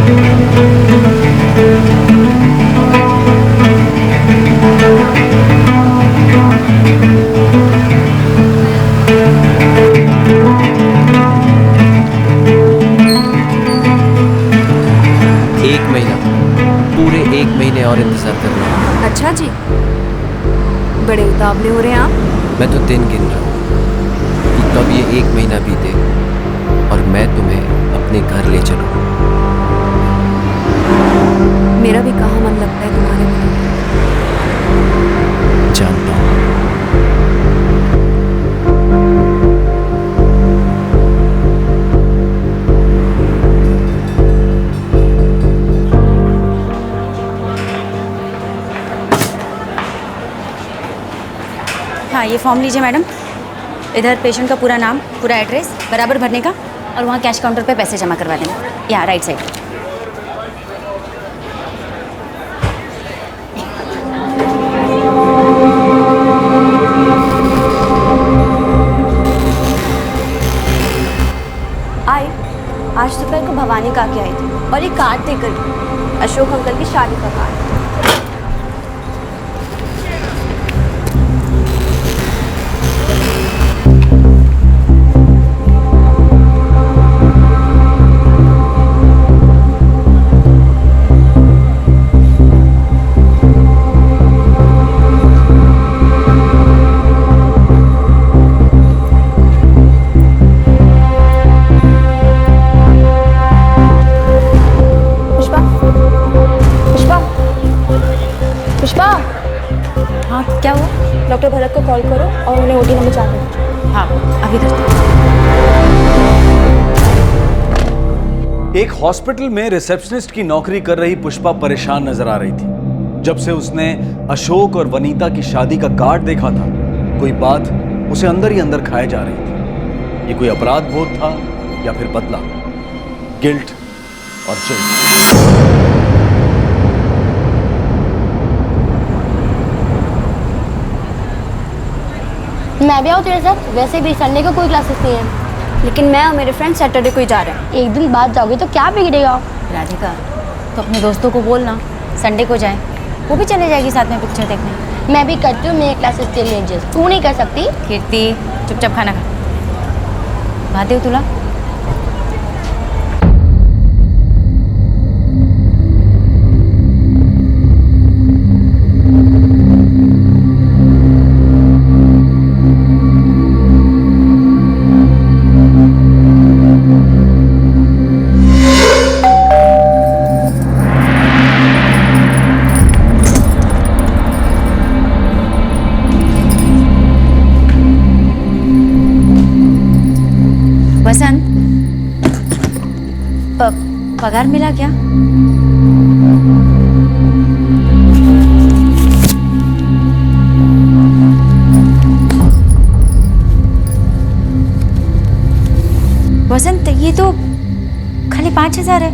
एक महीना, पूरे 1 महीने और इंतजार करना। अच्छा जी, बड़े उतावले हो रहे हैं आप। मैं तो दिन गिन रहा हूँ कि कब ये 1 महीना बीते और मैं तुम्हें अपने घर ले चलूं। मेरा भी कहाँ मन लगता है तुम्हारे बिना। जानता हूँ। हाँ, ये फॉर्म लीजिए मैडम। इधर पेशेंट का पूरा नाम, पूरा एड्रेस बराबर भरने का और वहाँ कैश काउंटर पे पैसे जमा करवा देना। यहाँ राइट साइड। आए आज दोपहर को भवानी का के आई थी और ये कार्ड देकर गई, अशोक अंकल की शादी का कार्ड। डॉक्टर भरत को कॉल करो और उन्हें ओटी नंबर 4 दो। हाँ, अभी करते। एक हॉस्पिटल में रिसेप्शनिस्ट की नौकरी कर रही पुष्पा परेशान नजर आ रही थी। जब से उसने अशोक और वनीता की शादी का कार्ड देखा था, कोई बात उसे अंदर ही अंदर खाए जा रही थी। ये कोई अपराध बोध था या फिर बदला, गिल्ट और चिल्ट। मैं भी आऊँ तेरे साथ? वैसे भी संडे को कोई क्लासेस नहीं है। लेकिन मैं और मेरे फ्रेंड सैटरडे को ही जा रहे हैं। एक दिन बाद जाओगे तो क्या बिगड़ेगा? राधिका, तो अपने दोस्तों को बोलना संडे को जाएं, वो भी चले जाएगी साथ में पिक्चर देखने। मैं भी करती हूँ, मेरी क्लासेस के लिए एडजस्ट। तू नहीं कर सकती? कीर्ति, चुपचाप खाना खा। महादेव तुला पगार मिला क्या? वसंत, ये तो खाली 5,000 है,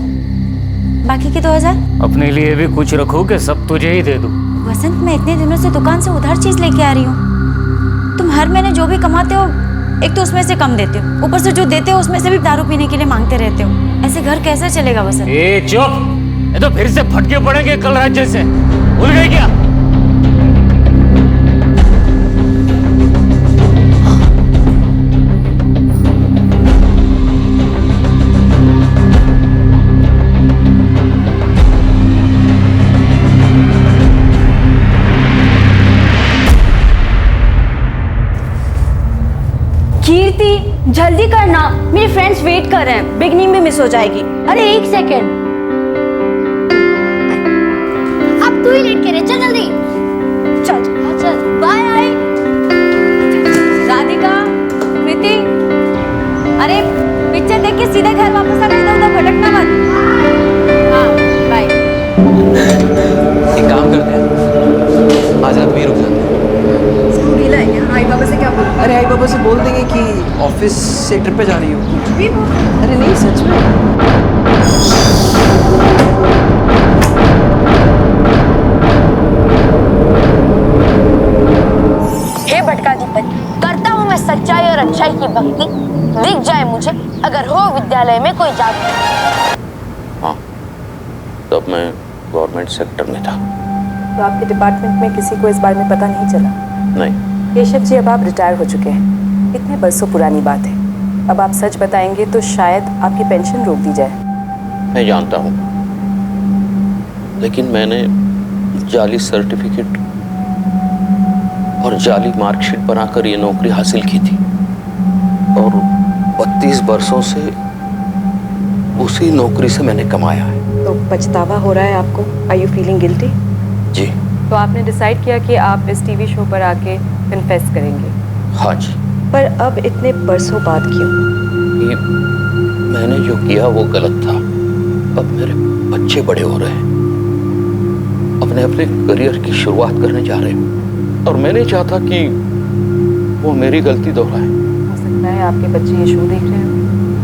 बाकी के 2,000 अपने लिए भी कुछ रखो कि सब तुझे ही दे दूं। वसंत, मैं इतने दिनों से दुकान से उधार चीज लेके आ रही हूँ। तुम हर महीने जो भी कमाते हो, एक तो उसमें से कम देते हो, ऊपर से जो देते हो उसमें से भी दारू पीने के लिए मांगते रहते हो। ऐसे घर कैसे चलेगा वसंत? ए चुप, ये तो फिर से फटके पड़ेंगे कल रात जैसे। भूल गई क्या? प्रीति जल्दी करना, मेरे फ्रेंड्स वेट कर रहे हैं, बिगनिंग में मिस हो जाएगी। अरे एक सेकेंड, अब तू ही लेट करे, चल जल्दी। चल चल बाय। आई राधिका, प्रीति, अरे पिक्चर देख के सीधे घर वापस आना, इधर उधर भटकना मत। हाँ बाय। एक काम करते हैं, आज रात में ही रुक जाते हैं। ढीला है क्या? आई बाबा से क्या बोलूं? अरे आई बाबा से बोल देंगे कि ऑफिस से ट्रिप पे जा रही हो। भी बोल। अरे नहीं, सच में। हे भटकाधिपति, करता हूँ मैं सच्चाई और अच्छाई की भक्ति, दिख जाए मुझे अगर हो विद्यालय में कोई जादू। हाँ, तब मैं गवर्नमेंट सेक्टर में था। तो आपके डिपार्टमेंट में किसी को इस बारे में पता नहीं चला? नहीं। केशव जी, अब आप रिटायर हो चुके हैं, इतने बरसों पुरानी बात है। अब आप सच बताएंगे तो शायद आपकी पेंशन रोक दी जाए। मैं जानता हूँ, लेकिन मैंने जाली सर्टिफिकेट और जाली मार्कशीट बनाकर ये नौकरी हासिल की थी और 32 वर्षों से उसी नौकरी से मैंने कमाया है। तो पछतावा हो रहा है आपको? Are you feeling guilty? जी। तो आपने डिसाइड किया कि आप इस टीवी शो पर आके कन्फेस करेंगे? हाँ जी। पर अब इतने बरसों बाद क्यों? ये मैंने जो किया वो गलत था। अब मेरे बच्चे बड़े हो रहे हैं, अपने अपने करियर की शुरुआत करने जा रहे हैं और मैं नहीं चाहता कि वो मेरी गलती दोहराए। हो सकता है आपके बच्चे ये शो देख रहे हो।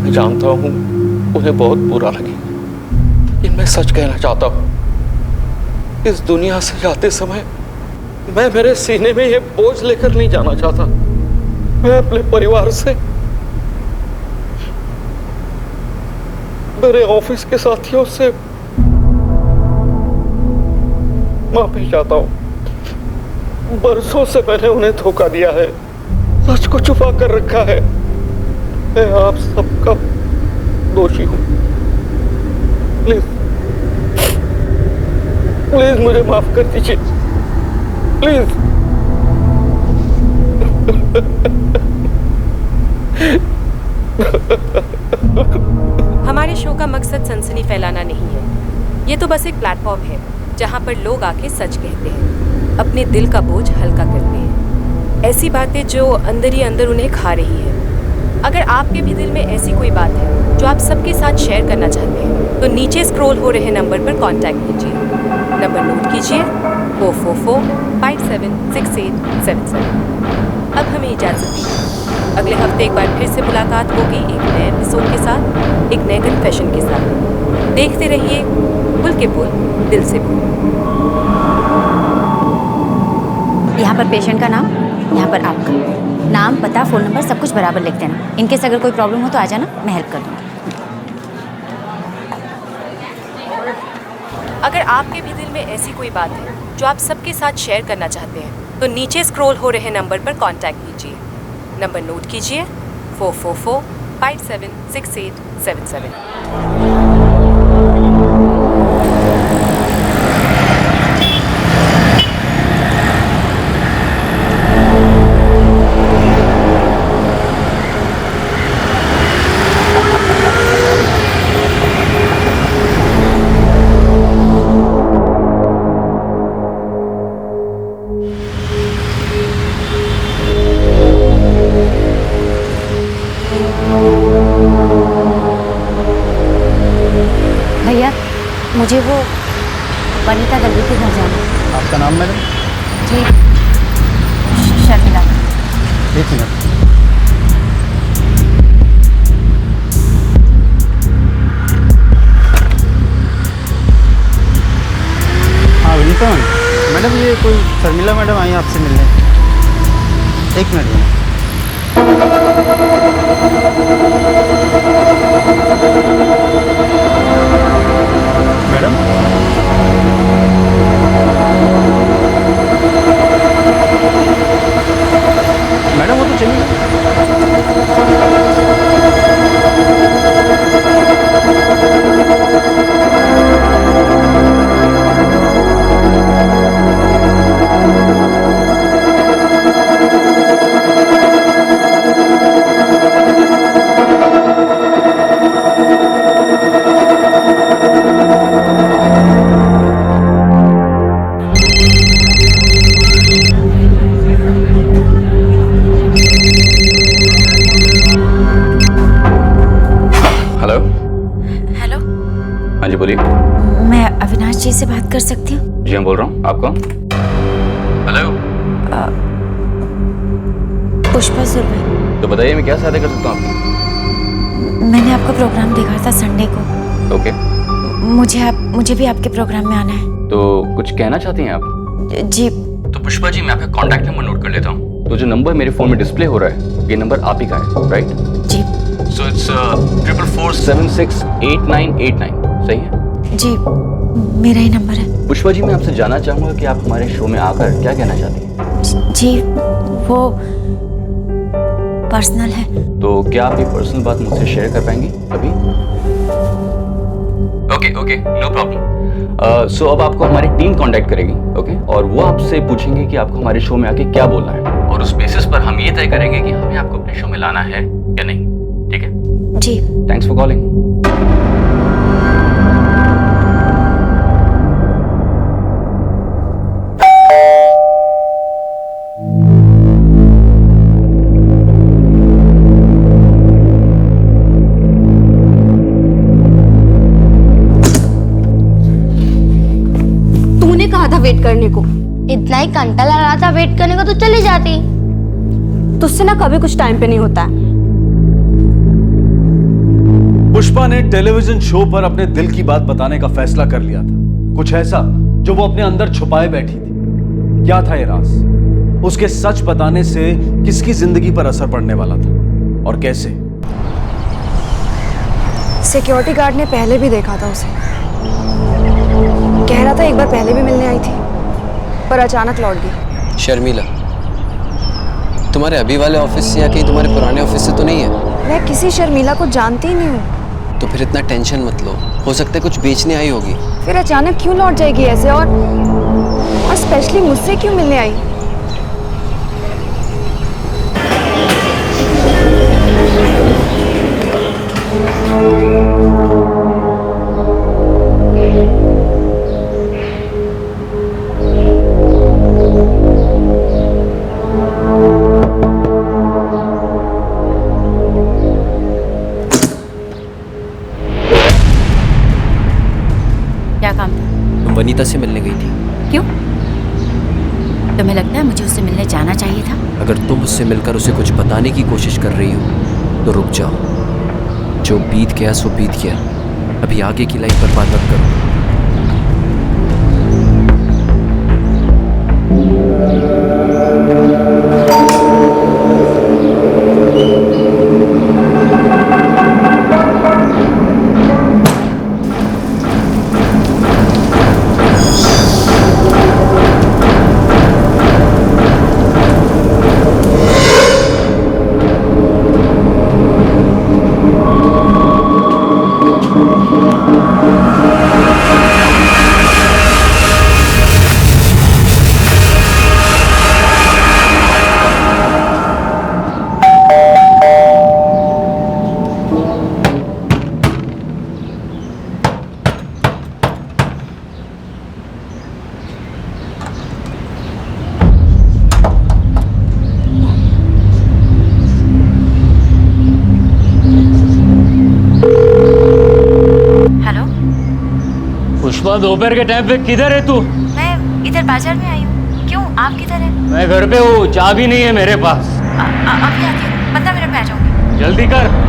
मैं जानता हूँ उन्हें बहुत बुरा लगेगा, लेकिन मैं सच कहना चाहता हूँ, इस दुनिया से जाते समय मैं मेरे सीने में ये बोझ लेकर नहीं जाना चाहता। मैं अपने परिवार से, मेरे ऑफिस के साथियों से माफी चाहता हूँ। बरसों से मैंने उन्हें धोखा दिया है, सच को छुपा कर रखा है। मैं आप सबका दोषी हूँ। प्लीज प्लीज मुझे माफ कर दीजिए, प्लीज। हमारे शो का मकसद सनसनी फैलाना नहीं है, ये तो बस एक प्लेटफॉर्म है जहाँ पर लोग आके सच कहते हैं, अपने दिल का बोझ हल्का करते हैं, ऐसी बातें जो अंदर ही अंदर उन्हें खा रही है। अगर आपके भी दिल में ऐसी कोई बात है जो आप सबके साथ शेयर करना चाहते हैं, तो नीचे स्क्रॉल हो रहे नंबर पर कांटेक्ट कीजिए। नंबर नोट कीजिए 444576877। अब हमें इजाज़त दीजिए, अगले हफ्ते एक बार फिर से मुलाकात होगी एक नए एपिसोड के साथ, एक नए कन्फेशन के साथ। देखते रहिए पुल के पुल, दिल से पुल। यहाँ पर पेशेंट का नाम, यहाँ पर आपका नाम, पता, फ़ोन नंबर सब कुछ बराबर लिख देना। इनकेस अगर कोई प्रॉब्लम हो तो आ जाना, मैं हेल्प कर दूँगी। अगर आपके भी दिल में ऐसी कोई बात है जो आप सबके साथ शेयर करना चाहते हैं, तो नीचे स्क्रॉल हो रहे नंबर पर कांटेक्ट कीजिए। नंबर नोट कीजिए 444576877। भैया, मुझे वो वनिता दलवी के घर जाना है। आपका नाम मैडम? जी, शर्मिला। एक मिनट। हाँ वनिता मैडम, ये कोई शर्मिला मैडम आई आपसे मिलने। एक मिनट मैडम। मैडम वो तो चली गई। अविनाश जी से बात कर सकती हूँ? जी, मैं बोल रहा हूँ। आप कौन? हेलो। पुष्पा सुरभि। तो बताइए, मैं क्या सहायता कर सकता हूँ आपकी? मैंने आपका प्रोग्राम देखा था संडे को। ओके। मुझे भी आपके प्रोग्राम में आना है। तो कुछ कहना चाहती हैं आप? जी। तो पुष्पा जी, मैं आपका कॉन्टैक्ट नंबर नोट कर लेता हूँ। तो जो नंबर मेरे फोन में डिस्प्ले हो रहा है, ये नंबर आप ही का है, राइट? जी। सो इट्स 44468989, सही है? जी, मेरा ही नंबर है। पुष्पा जी, मैं आपसे जानना चाहूंगा कि आप हमारे शो में आकर क्या कहना चाहती हैं? जी, वो पर्सनल है। तो क्या आप ये पर्सनल बात मुझसे शेयर कर पाएंगी अभी? Okay, no problem. सो अब आपको हमारी टीम कांटेक्ट करेगी, ओके? और वो आपसे पूछेंगे कि आपको हमारे शो में आके क्या बोलना है, और उस बेसिस पर हम ये तय करेंगे कि हमें आपको अपने शो में लाना है या नहीं। ठीक है? जी। Thanks for calling. वेट करने को इतना ही घंटा लग रहा था वेट करने को, तो चली जाती। तुझसे ना कभी कुछ टाइम पे नहीं होता है। पुष्पा ने टेलीविजन शो पर अपने दिल की बात बताने का फैसला कर लिया था, कुछ ऐसा जो वो अपने अंदर छुपाए बैठी थी। क्या था ये राज? उसके सच बताने से किसकी जिंदगी पर असर पड़ने वाला था और कैसे? सिक्योरिटी गार्ड ने पहले भी देखा था उसे, कह रहा था एक बार पहले भी मिलने आई थी, पर अचानक लौट गई। शर्मिला, तुम्हारे अभी वाले ऑफिस से या कहीं तुम्हारे पुराने ऑफिस से तो नहीं है? मैं किसी शर्मिला को जानती ही नहीं हूँ। तो फिर इतना टेंशन मत लो, हो सकता है कुछ बेचने आई होगी। फिर अचानक क्यों लौट जाएगी ऐसे, और स्पेशली मुझसे क्यों मिलने आई? क्या काम था? तुम वनीता से मिलने गई थी। क्यों? तुम्हें लगता है मुझे उससे मिलने जाना चाहिए था? अगर तुम उससे मिलकर उसे कुछ बताने की कोशिश कर रही हो तो रुक जाओ। जो बीत गया सो बीत गया, अभी आगे की लाइफ बर्बाद मत करो। पुष्पा, दोपहर के टाइम पे किधर है तू? मैं इधर बाजार में आई हूँ। क्यों, आप किधर हैं? मैं घर पे हूँ, चाबी नहीं है मेरे पास। अभी आती हूँ, 15 मिनट में आ जाऊंगी। जल्दी कर।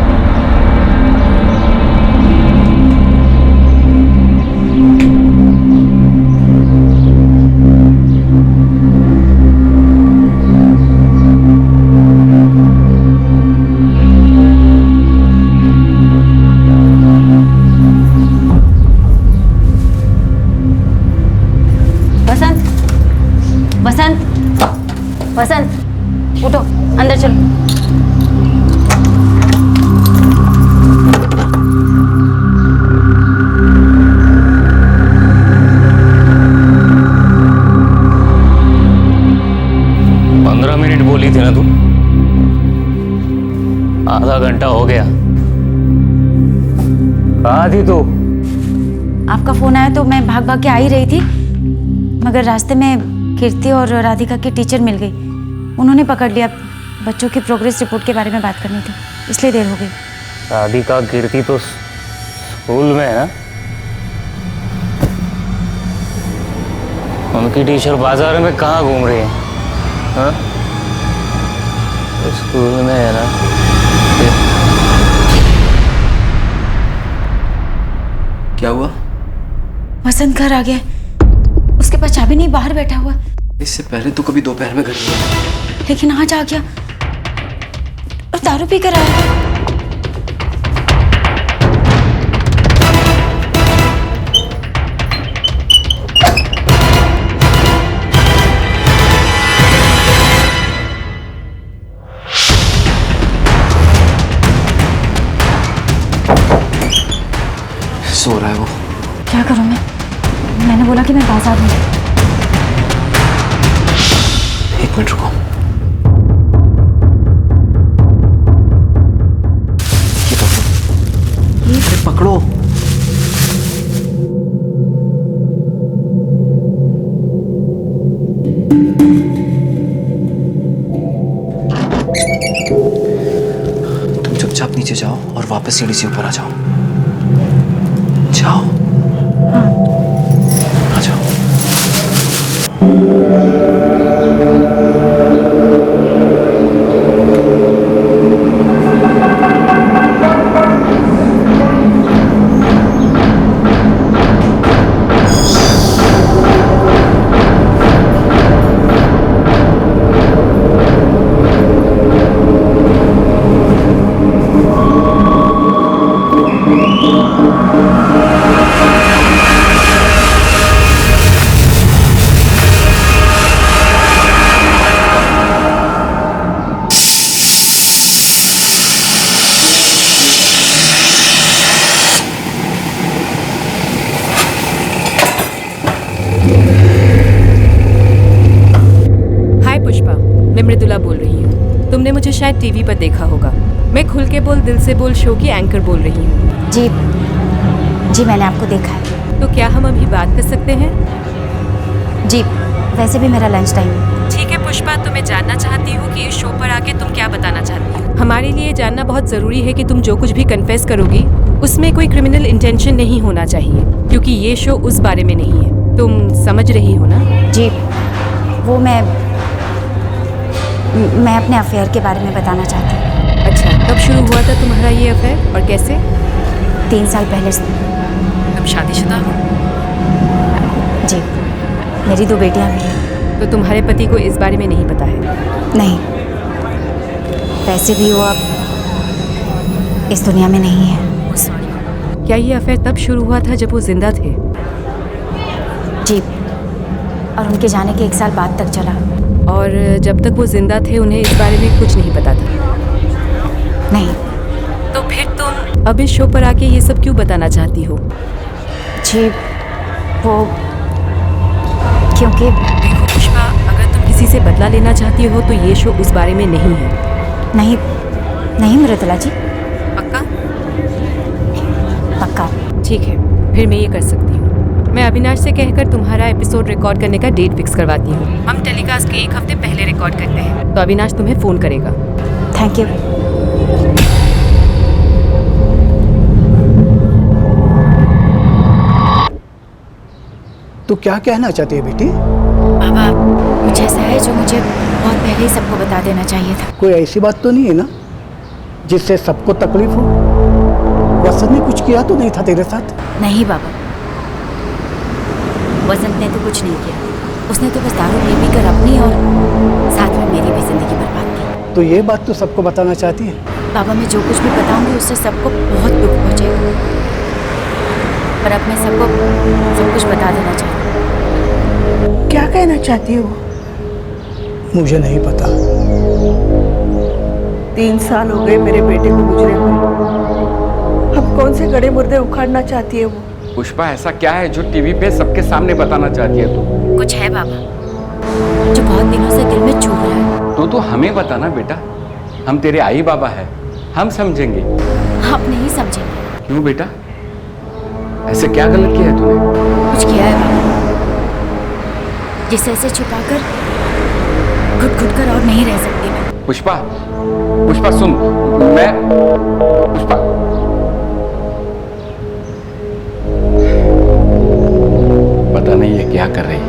वसंत, उठो, अंदर चलो। मिनट बोली थी ना तू? आधा घंटा हो गया। कहाँ थी तू? आपका फोन आया तो मैं भाग भाग के आ ही रही थी, मगर रास्ते में कीर्ति और राधिका की टीचर मिल गई। उन्होंने पकड़ लिया। बच्चों की प्रोग्रेस रिपोर्ट के बारे में बात करनी थी, इसलिए देर हो गई। राधिका कीर्ति तो स्कूल में है ना? उनकी टीचर बाजार में कहाँ घूम रही है? हाँ? स्कूल में है ना। क्या हुआ? वसंत घर आ गया, उसके पास चाबी नहीं, बाहर बैठा हुआ। इससे पहले तो कभी दोपहर में घर नहीं आया। लेकिन आज आ गया और दारू पी कर आया। सो रहा है वो। क्या करूं मैं? मैंने बोला कि मैं बाजार में। एक मिनट रुको। ये पकड़ो। तुम चुपचाप नीचे जाओ और वापस सीढ़ी से ऊपर आ जाओ। जाओ। आ जाओ। मैं मृदुला बोल रही हूँ। तुमने मुझे शायद टीवी पर देखा होगा। मैं खुल के बोल दिल से बोल शो की एंकर बोल रही हूँ। जी जी, मैंने आपको देखा है। तो क्या हम अभी बात कर सकते हैं? जी, वैसे भी मेरा लंच टाइम है। ठीक है पुष्पा, तो मैं जानना चाहती हूँ कि इस शो पर आके तुम क्या बताना चाहती हो। हमारे लिए जानना बहुत जरूरी है कि तुम जो कुछ भी कन्फेस करोगी उसमें कोई क्रिमिनल इंटेंशन नहीं होना चाहिए, क्योंकि ये शो उस बारे में नहीं है। तुम समझ रही हो ना? जी, वो मैं अपने अफेयर के बारे में बताना चाहती हूँ। अच्छा, कब शुरू हुआ था तुम्हारा ये अफेयर और कैसे? 3 साल पहले से। तुम शादीशुदा हो? जी, मेरी 2 बेटियां भी हैं। तो तुम्हारे पति को इस बारे में नहीं पता है? नहीं, वैसे भी वो अब इस दुनिया में नहीं है। क्या ये अफेयर तब शुरू हुआ था जब वो जिंदा थे? जी, और उनके जाने के 1 साल बाद तक चला। और जब तक वो जिंदा थे उन्हें इस बारे में कुछ नहीं पता था? नहीं। तो फिर तुम अब इस शो पर आके ये सब क्यों बताना चाहती हो? जी, वो क्योंकि देखो पुष्पा, अगर तुम किसी से बदला लेना चाहती हो तो ये शो उस बारे में नहीं है। नहीं नहीं मृदुला जी। पक्का? पक्का। ठीक है, फिर मैं ये कर सकती हूँ। मैं अविनाश से कहकर तुम्हारा एपिसोड रिकॉर्ड करने का डेट फिक्स करवाती हूँ। हम टेलीकास्ट के 1 हफ्ते पहले रिकॉर्ड करते हैं, तो अविनाश तुम्हें फ़ोन करेगा। Thank you. तो क्या कहना चाहती है बेटी? बाबा, कुछ ऐसा है जो मुझे बहुत पहले ही सबको बता देना चाहिए था। कोई ऐसी बात तो नहीं है ना जिससे सबको तकलीफ हो? वसंत ने कुछ किया तो नहीं था तेरे साथ? नहीं बाबा, वसंत ने तो कुछ नहीं किया। उसने तो बस दारू पी कर अपनी और साथ में मेरी भी जिंदगी बर्बाद की। तो ये बात तो सबको बताना चाहती है? बाबा, मैं जो कुछ भी बताऊंगी उससे सबको बहुत दुख पहुंचेगा, पर अब मैं सबको सब कुछ बता देना चाहती हूँ। क्या कहना चाहती है वो? मुझे नहीं पता। 3 साल हो गए मेरे बेटे को गुजरे हुए। अब कौन से गड़े मुर्दे उखाड़ना चाहती है वो? पुष्पा, ऐसा क्या है जो टीवी पे सबके सामने बताना चाहती है तू? कुछ है बाबा जो बहुत दिनों से दिल में चुभ रहा है। तो हमें बताना बेटा, हम तेरे आई बाबा है, हम समझेंगे। आप नहीं समझेंगे। क्यों बेटा, ऐसे क्या गलत किया है तूने? कुछ किया है बाबा जिसे ऐसे छुपाकर घुट कर और नहीं रह सकती मैं। पुष्पा, पुष्पा सुन, मैं पुष्पा बता नहीं है क्या कर रही है।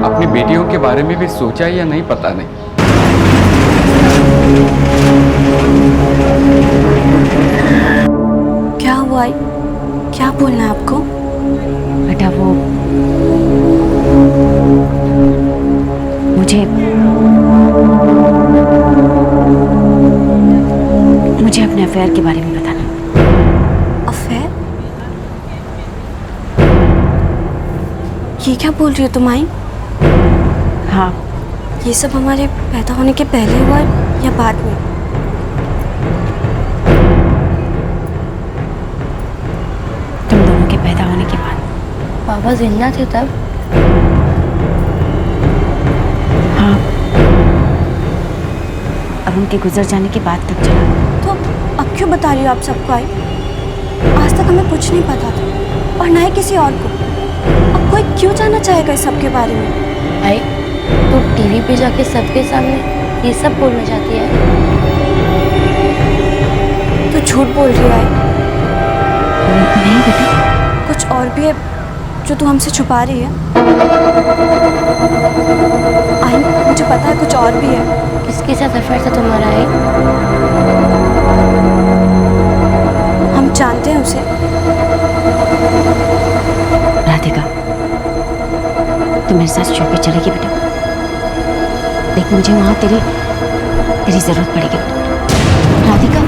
अपनी बेटियों के बारे में भी सोचा या नहीं पता नहीं। क्या हुआ? क्या बोलना है आपको? बेटा वो मुझे अपने अफेयर के बारे में बताना। अफेयर? ये क्या बोल रही हो तुम आई? हाँ। ये सब हमारे पैदा होने के पहले हुआ या बाद में? तुम दोनों के पैदा होने के बाद। पापा जिंदा थे तब? हाँ, और उनके गुजर जाने के बाद तक चला। तो अब क्यों बता रही हो आप सबको आई? आज तक हमें कुछ नहीं पता था और ना ही किसी और को। अब कोई क्यों जानना चाहेगा इस सब के बारे में? आई तो टीवी पे जाके सबके सामने ये सब बोलना चाहती है? तो झूठ बोल रही है। नहीं बेटा, कुछ और भी है जो तू हमसे छुपा रही है। आई मुझे पता है कुछ और भी है। किसके साथ अफेयर था तुम्हारा? है हम जानते हैं उसे। राधिका, तू मेरे साथ शो पे चलेगी बेटा? देख मुझे वहाँ तेरी जरूरत पड़ेगी बेटा। राधिका,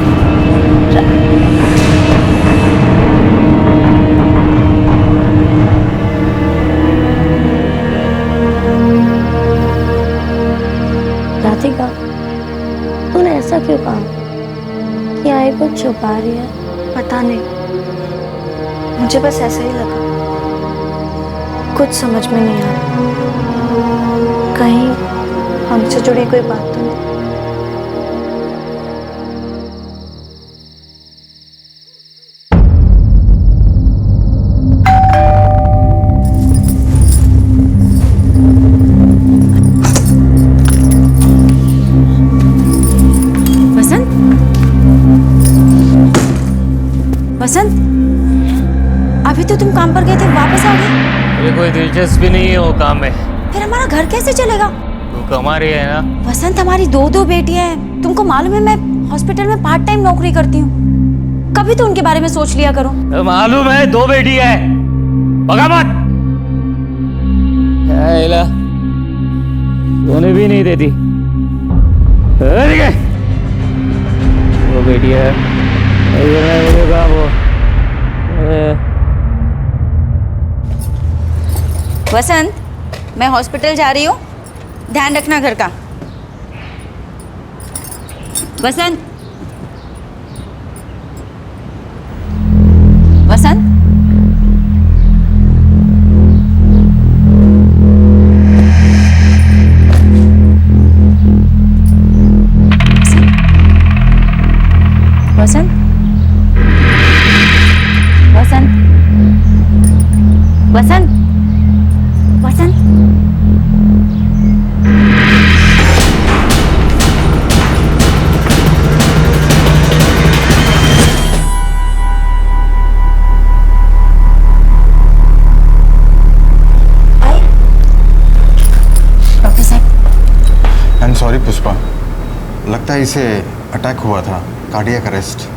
राधिका, तूने ऐसा क्यों कहा कि आई कुछ छुपा रही है? पता नहीं, मुझे बस ऐसा ही लगा। कुछ समझ में नहीं आ रहा। कहीं हमसे जुड़ी कोई बात तो नहीं? वसंत, अभी तो तुम काम पर गए थे, वापस आ गए? मुझे कोई दिलचस्पी नहीं है वो काम में। फिर हमारा घर कैसे चलेगा? तू कमा रही है ना? वसंत, हमारी दो बेटियां हैं। तुमको मालूम है मैं हॉस्पिटल में पार्ट टाइम नौकरी करती हूँ। कभी तो उनके बारे में सोच लिया करो। तो मालूम है 2 बेटी है, भगा मत। सोने भी नहीं देती। वो बेटी है वो। वसंत, मैं हॉस्पिटल जा रही हूँ, ध्यान रखना घर का। वसंत, वसंत, वसंत, वसंत, वसंत, वसंत। डॉक्टर साहब। आई एम सॉरी पुष्पा, लगता है इसे अटैक हुआ था, कार्डियक अरेस्ट।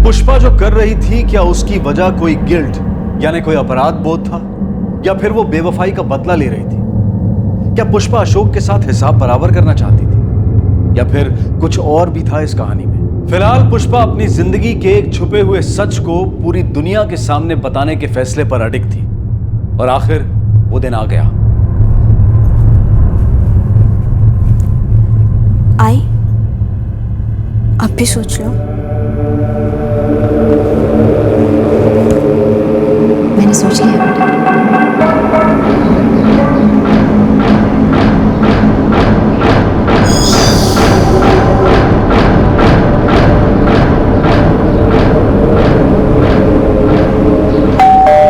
पुष्पा जो कर रही थी, क्या उसकी वजह कोई गिल्ट यानी कोई अपराध बोध था, या फिर वो बेवफाई का बदला ले रही थी? क्या पुष्पा अशोक के साथ हिसाब बराबर करना चाहती थी, या फिर कुछ और भी था इस कहानी में? फिलहाल पुष्पा अपनी जिंदगी के एक छुपे हुए सच को पूरी दुनिया के सामने बताने के फैसले पर अडिग थी। और आखिर वो दिन आ गया। आई, अब भी सोच लो। मैंने सोच लिया बेटा।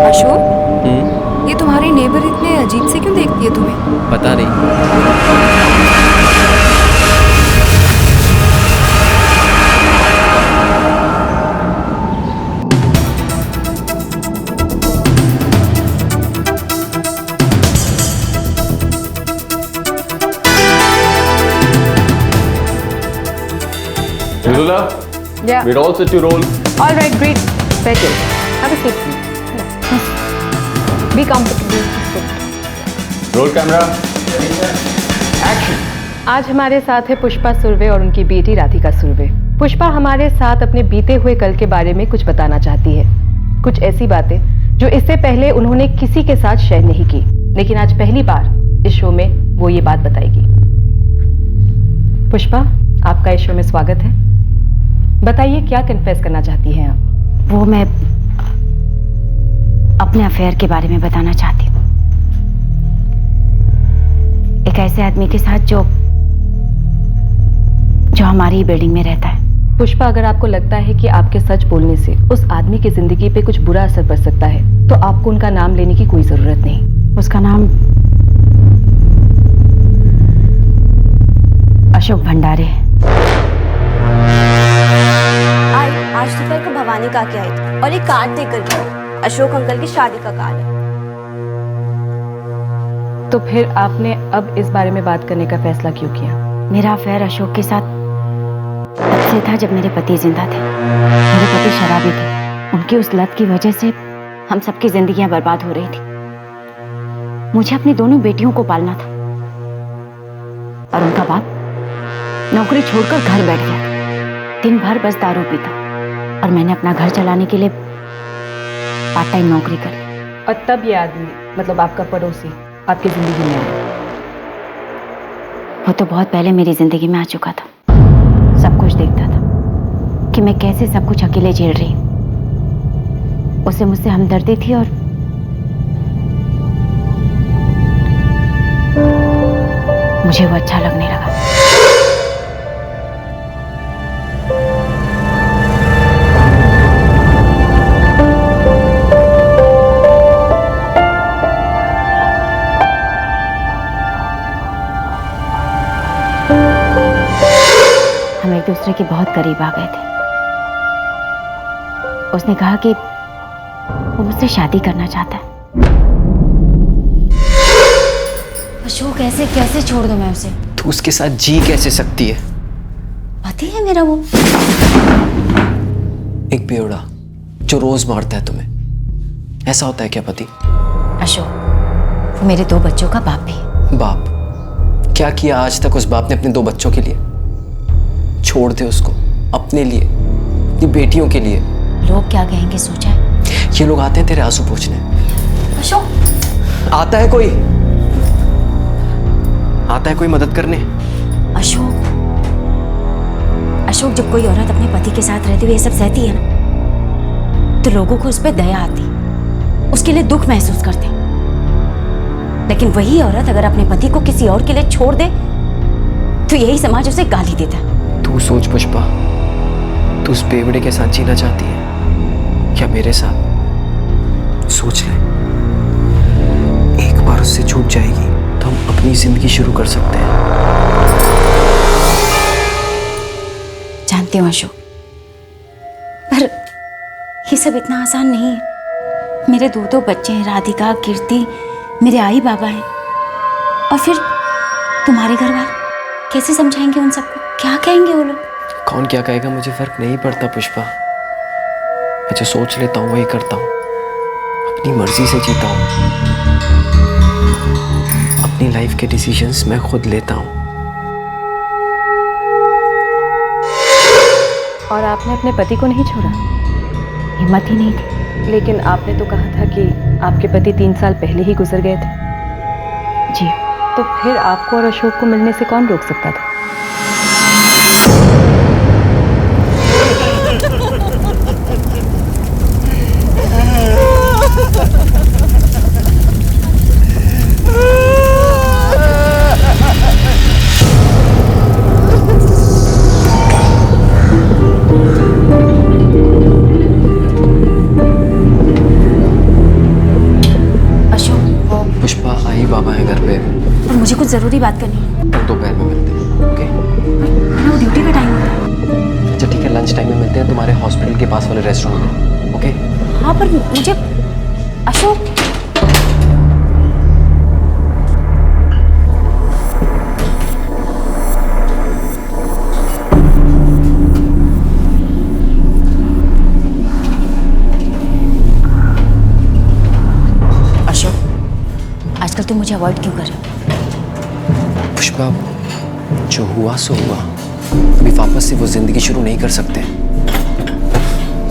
अशोक, ये तुम्हारी नेबर इतने अजीब से क्यों देखती है तुम्हें? पता नहीं। Mirula, Yeah. we're all set to roll. All right, great. Settle. Have a seat, please. Be comfortable. Roll camera. Action. आज हमारे साथ है पुष्पा सुर्वे और उनकी बेटी राधिका सुर्वे। पुष्पा हमारे साथ अपने बीते हुए कल के बारे में कुछ बताना चाहती है, कुछ ऐसी बातें जो इससे पहले उन्होंने किसी के साथ शेयर नहीं की, लेकिन आज पहली बार इस शो में वो ये बात बताएगी। पुष्पा, आपका इस शो में स्वागत है। बताइए क्या कन्फेस करना चाहती हैं आप? वो मैं अपने अफेयर के बारे में बताना चाहती हूँ, एक ऐसे आदमी के साथ जो हमारी बिल्डिंग में रहता है। पुष्पा, अगर आपको लगता है कि आपके सच बोलने से उस आदमी की जिंदगी पे कुछ बुरा असर पड़ सकता है, तो आपको उनका नाम लेने की कोई जरूरत नहीं। उसका नाम अशोक भंडारे है। आज दोपहर को भवानी का के आई थी और एक कार्ड देकर गई। अशोक अंकल की शादी का कार्ड है। तो फिर आपने अब इस बारे में बात करने का फैसला क्यों किया? मेरा अफेयर अशोक के साथ तब से था जब मेरे पति जिंदा थे। मेरे पति शराबी थे। उनकी उस लत की वजह से हम सबकी जिंदगियां बर्बाद हो रही थी। मुझे अपनी दोनों बेटियों को पालना था और उनका बाप नौकरी छोड़कर घर बैठ गया। दिन भर बस दारू पीता और मैंने अपना घर चलाने के लिए पार्ट टाइम नौकरी कर ली। और तब ये आदमी, मतलब आपका पड़ोसी, आपकी जिंदगी में आया? वो तो बहुत पहले मेरी जिंदगी में आ चुका था। सब कुछ देखता था कि मैं कैसे सब कुछ अकेले झेल रही हूँ। उसे मुझसे हमदर्दी थी और मुझे वो अच्छा लगने लगा। हम एक दूसरे के बहुत करीब आ गए थे। उसने कहा कि वो मुझसे शादी करना चाहता है। अशोक, ऐसे कैसे छोड़ दूं मैं उसे? तू उसके साथ जी कैसे सकती है? पति है मेरा वो। एक बेवड़ा जो रोज मारता है तुम्हें। ऐसा होता है क्या पति? अशोक, वो मेरे 2 बच्चों का बाप भी है। बाप? क्या किया आज तक उस बाप ने अपने 2 बच्चों के लिए? छोड़ दे उसको, अपने लिए, अपनी बेटियों के लिए। लोग क्या कहेंगे सोचा है? ये लोग आते हैं तेरे आंसू पोंछने। अशोक, आता है कोई? आता है कोई मदद करने? अशोक, जब कोई औरत अपने पति के साथ रहती हुई ये सब सहती है ना, तो लोगों को उस पर दया आती, उसके लिए दुख महसूस करते। लेकिन वही औरत अगर अपने पति को किसी और के लिए छोड़ दे तो यही समाज उसे गाली देता है। तू सोच पुष्पा, तू उस बेवड़े के साथ जीना चाहती है क्या मेरे साथ? सोच ले, एक बार उससे छूट जाएगी तो हम अपनी जिंदगी शुरू कर सकते हैं। जानती हूँ अशोक, पर ये सब इतना आसान नहीं है। मेरे 2 बच्चे हैं, राधिका, कीर्ति, मेरे आई बाबा हैं, और फिर तुम्हारे घर वाले कैसे समझाएंगे उन सबको? क्या कहेंगे वो लोग? कौन क्या कहेगा मुझे फर्क नहीं पड़ता पुष्पा। मैं जो सोच लेता हूँ वही करता हूँ, अपनी मर्जी से जीता हूँ, अपनी लाइफ के डिसीजंस मैं खुद लेता हूँ। और आपने अपने पति को नहीं छोड़ा? हिम्मत ही नहीं थी। लेकिन आपने तो कहा था कि आपके पति 3 साल पहले ही गुजर गए थे। जी। तो फिर आपको और अशोक को मिलने से कौन रोक सकता था? पुष्पा, आई बाबा है घर पे और मुझे कुछ ज़रूरी बात करनी है। कल दोपहर में मिलते हैं, ओके? वो ड्यूटी का टाइम होता है। अच्छा ठीक है, लंच टाइम में मिलते हैं तुम्हारे हॉस्पिटल के पास वाले रेस्टोरेंट में, ओके? हाँ पर मुझे अशोक, आजकल तुम मुझे अवॉइड क्यों कर रहे हो? पुष्पा, जो हुआ सो हुआ, अभी वापस से वो जिंदगी शुरू नहीं कर सकते।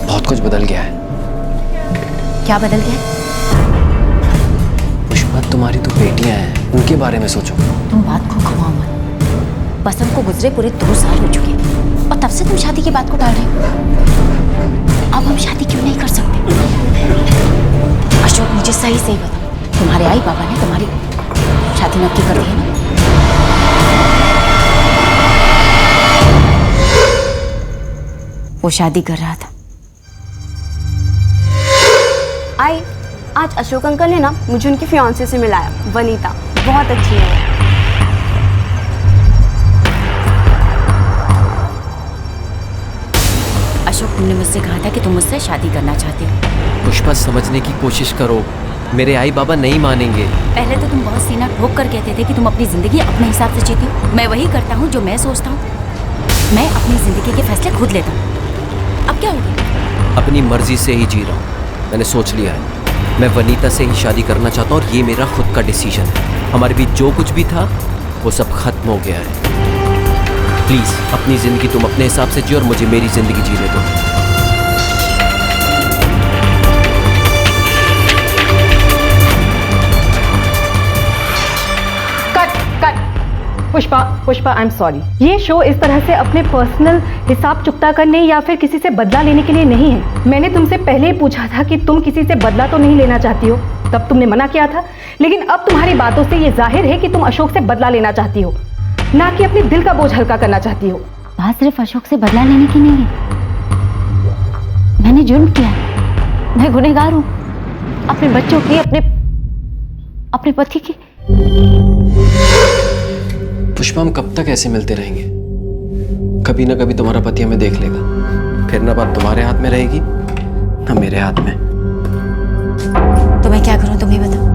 बहुत कुछ बदल गया है। क्या बदल गया? पुष्पा, तुम्हारी 2 बेटियां हैं, उनके बारे में सोचो। तुम बात को घुमाओ मत। बसंत को गुजरे पूरे 2 साल हो चुके हैं और तब से तुम शादी की बात को टाल रहे हो। अब हम शादी क्यों नहीं कर सकते? अशोक, मुझे सही सही बताओ, तुम्हारे आई बाबा ने तुम्हारी शादी नक्की कर दी है ना? वो शादी कर रहा था। आई, आज अशोक अंकल ने ना मुझे उनकी फियांसे से मिलाया, वनीता, बहुत अच्छी है। अशोक, तुमने मुझसे कहा था कि तुम मुझसे शादी करना चाहते हो। पुष्पा, समझने की कोशिश करो, मेरे आई बाबा नहीं मानेंगे। पहले तो तुम बहुत सीना ठोक कर कहते थे कि तुम अपनी जिंदगी अपने हिसाब से जीती हो। मैं वही करता हूँ जो मैं सोचता हूँ। मैं अपनी जिंदगी के फैसले खुद लेता हूँ। अब क्या हो गया? अपनी मर्जी से ही जी रहा हूँ। मैंने सोच लिया है, मैं वनीता से ही शादी करना चाहता हूँ और ये मेरा खुद का डिसीजन है। हमारे बीच जो कुछ भी था वो सब खत्म हो गया है। प्लीज अपनी जिंदगी तुम अपने हिसाब से जियो और मुझे मेरी जिंदगी जीने दो। Pushpa, I am sorry. ये शो इस तरह से अपने पर्सनल हिसाब चुकता करने या फिर किसी से बदला लेने के लिए नहीं है। मैंने तुमसे पहले ही पूछा था कि तुम किसी से बदला तो नहीं लेना चाहती हो, तब तुमने मना किया था। लेकिन अब तुम्हारी बातों से ये जाहिर है कि तुम अशोक से बदला लेना चाहती हो, ना कि अपने दिल का बोझ हल्का करना चाहती हो। बात सिर्फ अशोक से बदला लेने की नहीं है। मैंने जुर्म किया, मैं गुनहगार हूँ, अपने बच्चों की, अपने पति की। पुष्पा, हम कब तक ऐसे मिलते रहेंगे? कभी ना कभी तुम्हारा पति हमें देख लेगा, फिर ना बात तुम्हारे हाथ में रहेगी ना मेरे हाथ में। तो मैं क्या करूं, तुम ही बताओ।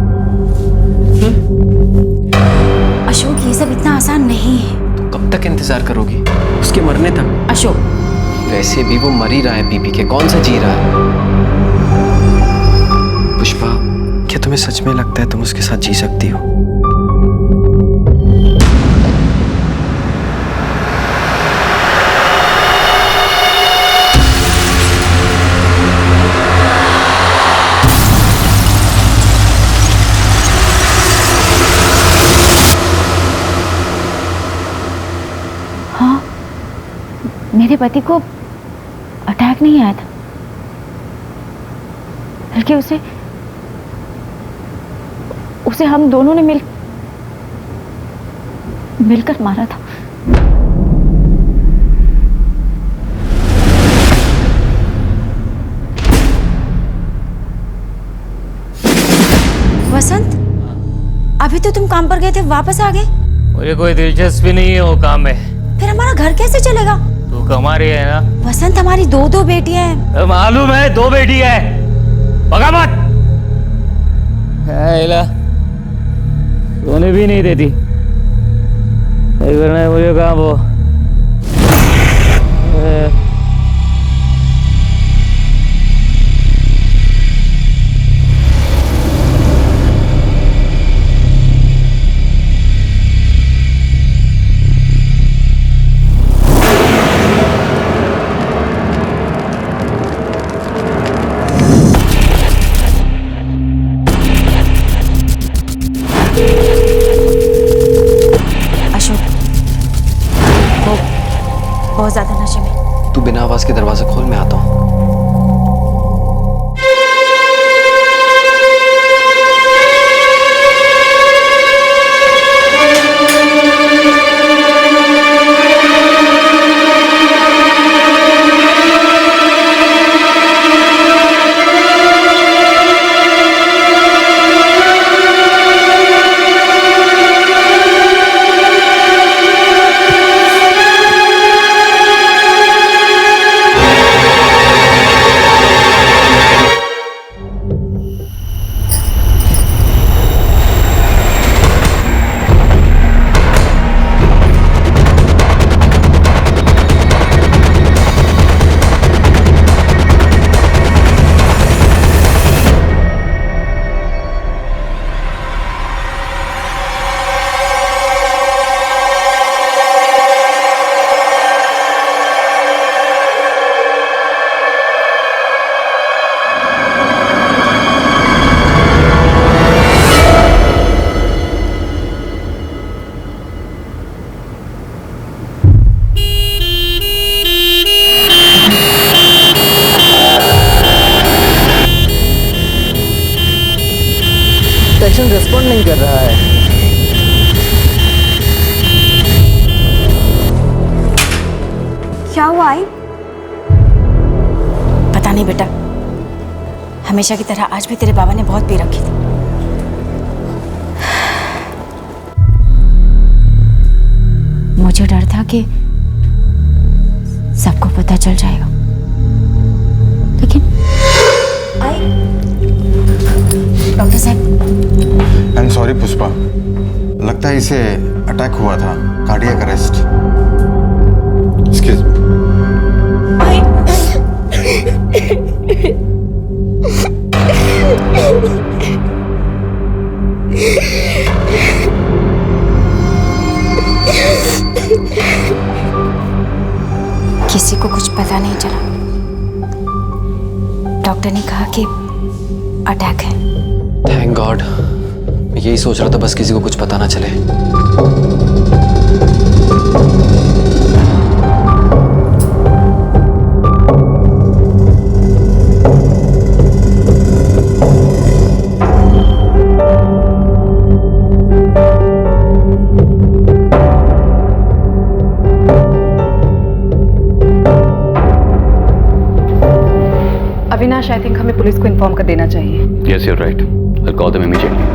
अशोक, ये सब इतना आसान नहीं है। तो कब तक इंतजार करोगी? उसके मरने तक? अशोक, वैसे भी वो मर ही रहा है पी के, कौन सा जी रहा है? पुष्पा, क्या तुम्हें सच में लगता है तुम उसके साथ जी सकती हो? मेरे पति को अटैक नहीं आया था, बल्कि उसे हम दोनों ने मिलकर मारा था। वसंत, अभी तो तुम काम पर गए थे, वापस आ गए? मुझे कोई दिलचस्पी नहीं है वो काम में। फिर हमारा घर कैसे चलेगा? तू कमा रही है ना? वसंत, हमारी 2 बेटियां हैं। मालूम है, 2 बेटी है, भगा मत। सोने भी नहीं देती, नहीं करना है मुझे काम वो। अशोक, वो बहुत ज्यादा नशे में। तू बिना आवाज के दरवाजा खोल, मैं आता हूँ। सेक्शन रिस्पॉन्ड नहीं कर रहा है। क्या हुआ आई? पता नहीं बेटा, हमेशा की तरह आज भी तेरे बाबा ने बहुत पी रखी थी। मुझे डर था कि सबको पता चल जाएगा, लेकिन डॉक्टर साहब। आई एम सॉरी पुष्पा, लगता है इसे अटैक हुआ था, कार्डियक अरेस्ट। एक्सक्यूज किसी को कुछ पता नहीं चला। डॉक्टर ने कहा कि अटैक है। थैंक गॉड, मैं यही सोच रहा था बस किसी को कुछ पता ना चले। अविनाश, आई थिंक हमें पुलिस को इन्फॉर्म कर देना चाहिए। Yes, you're right. I'll call them immediately.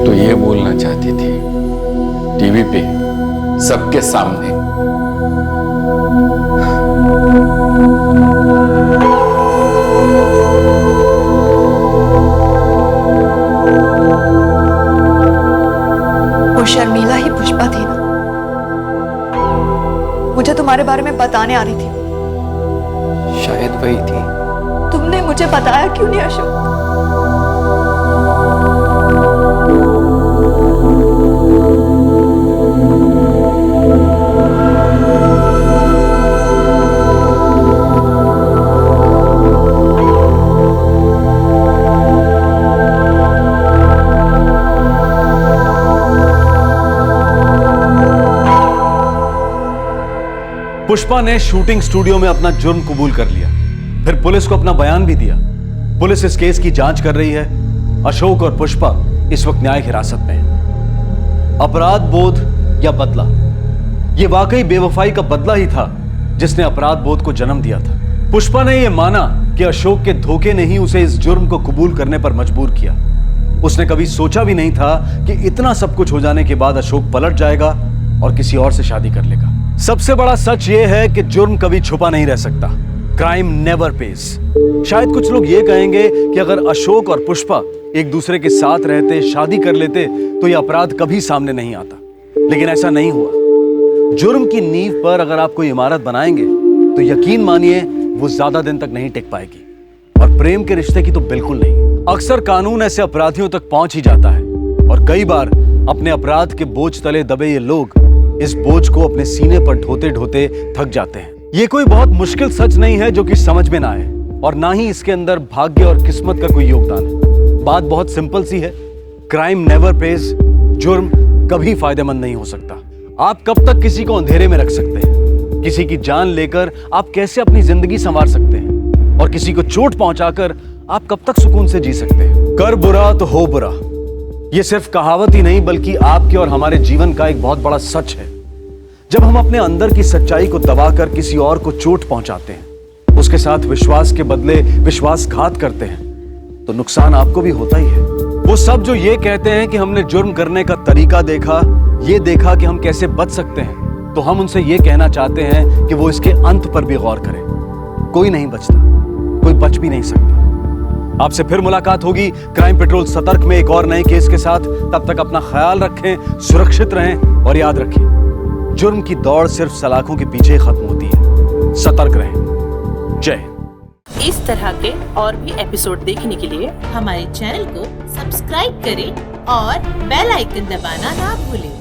तो ये बोलना चाहती थी टीवी पे सबके सामने वो शर्मिला ही पुष्पा थी ना? मुझे तुम्हारे बारे में बताने आ रही थी। शायद वही थी। तुमने मुझे बताया क्यों नहीं अशोक? पुष्पा ने शूटिंग स्टूडियो में अपना जुर्म कबूल कर लिया, फिर पुलिस को अपना बयान भी दिया। पुलिस इस केस की जांच कर रही है। अशोक और पुष्पा इस वक्त न्यायिक हिरासत में हैं। अपराध बोध या बदला, यह वाकई बेवफाई का बदला ही था जिसने अपराध बोध को जन्म दिया था। पुष्पा ने यह माना कि अशोक के धोखे ने ही उसे इस जुर्म को कबूल करने पर मजबूर किया। उसने कभी सोचा भी नहीं था कि इतना सब कुछ हो जाने के बाद अशोक पलट जाएगा और किसी और से शादी कर लेगा। सबसे बड़ा सच यह है कि जुर्म कभी छुपा नहीं रह सकता। Crime never page. शायद कुछ लोग ये कहेंगे कि अगर अशोक और पुष्पा एक दूसरे के साथ रहते, शादी कर लेते, तो यह अपराध कभी सामने नहीं आता। लेकिन ऐसा नहीं हुआ। जुर्म की नींव पर अगर आप कोई इमारत बनाएंगे तो यकीन मानिए वो ज्यादा दिन तक नहीं टिक पाएगी। और प्रेम के रिश्ते की तो बिल्कुल नहीं। अक्सर कानून ऐसे अपराधियों तक पहुंच ही जाता है और कई बार अपने अपराध के बोझ तले दबे ये लोग इस बोझ को अपने सीने पर ढोते ढोते थक जाते हैं। ये कोई बहुत मुश्किल सच नहीं है जो कि समझ में ना आए, और ना ही इसके अंदर भाग्य और किस्मत का कोई योगदान है। बात बहुत सिंपल सी है, क्राइम नेवर पेज। जुर्म कभी फायदेमंद नहीं हो सकता। आप कब तक किसी को अंधेरे में रख सकते हैं? किसी की जान लेकर आप कैसे अपनी जिंदगी संवार सकते हैं? और किसी को चोट पहुंचाकर आप कब तक सुकून से जी सकते हैं? कर बुरा तो हो बुरा, ये सिर्फ कहावत ही नहीं बल्कि आपके और हमारे जीवन का एक बहुत बड़ा सच है। जब हम अपने अंदर की सच्चाई को दबाकर किसी और को चोट पहुंचाते हैं, उसके साथ विश्वास के बदले विश्वासघात करते हैं, तो नुकसान आपको भी होता ही है। वो सब जो ये कहते हैं कि हमने जुर्म करने का तरीका देखा, ये देखा कि हम कैसे बच सकते हैं, तो हम उनसे ये कहना चाहते हैं कि वो इसके अंत पर भी गौर करें। कोई नहीं बचता, कोई बच भी नहीं सकता। आपसे फिर मुलाकात होगी क्राइम पेट्रोल सतर्क में एक और नए केस के साथ। तब तक अपना ख्याल रखें, सुरक्षित रहें और याद रखें, जुर्म की दौड़ सिर्फ सलाखों के पीछे खत्म होती है। सतर्क रहें। जय हिंद। इस तरह के और भी एपिसोड देखने के लिए हमारे चैनल को सब्सक्राइब करें और बेल आइकन दबाना ना भूलें।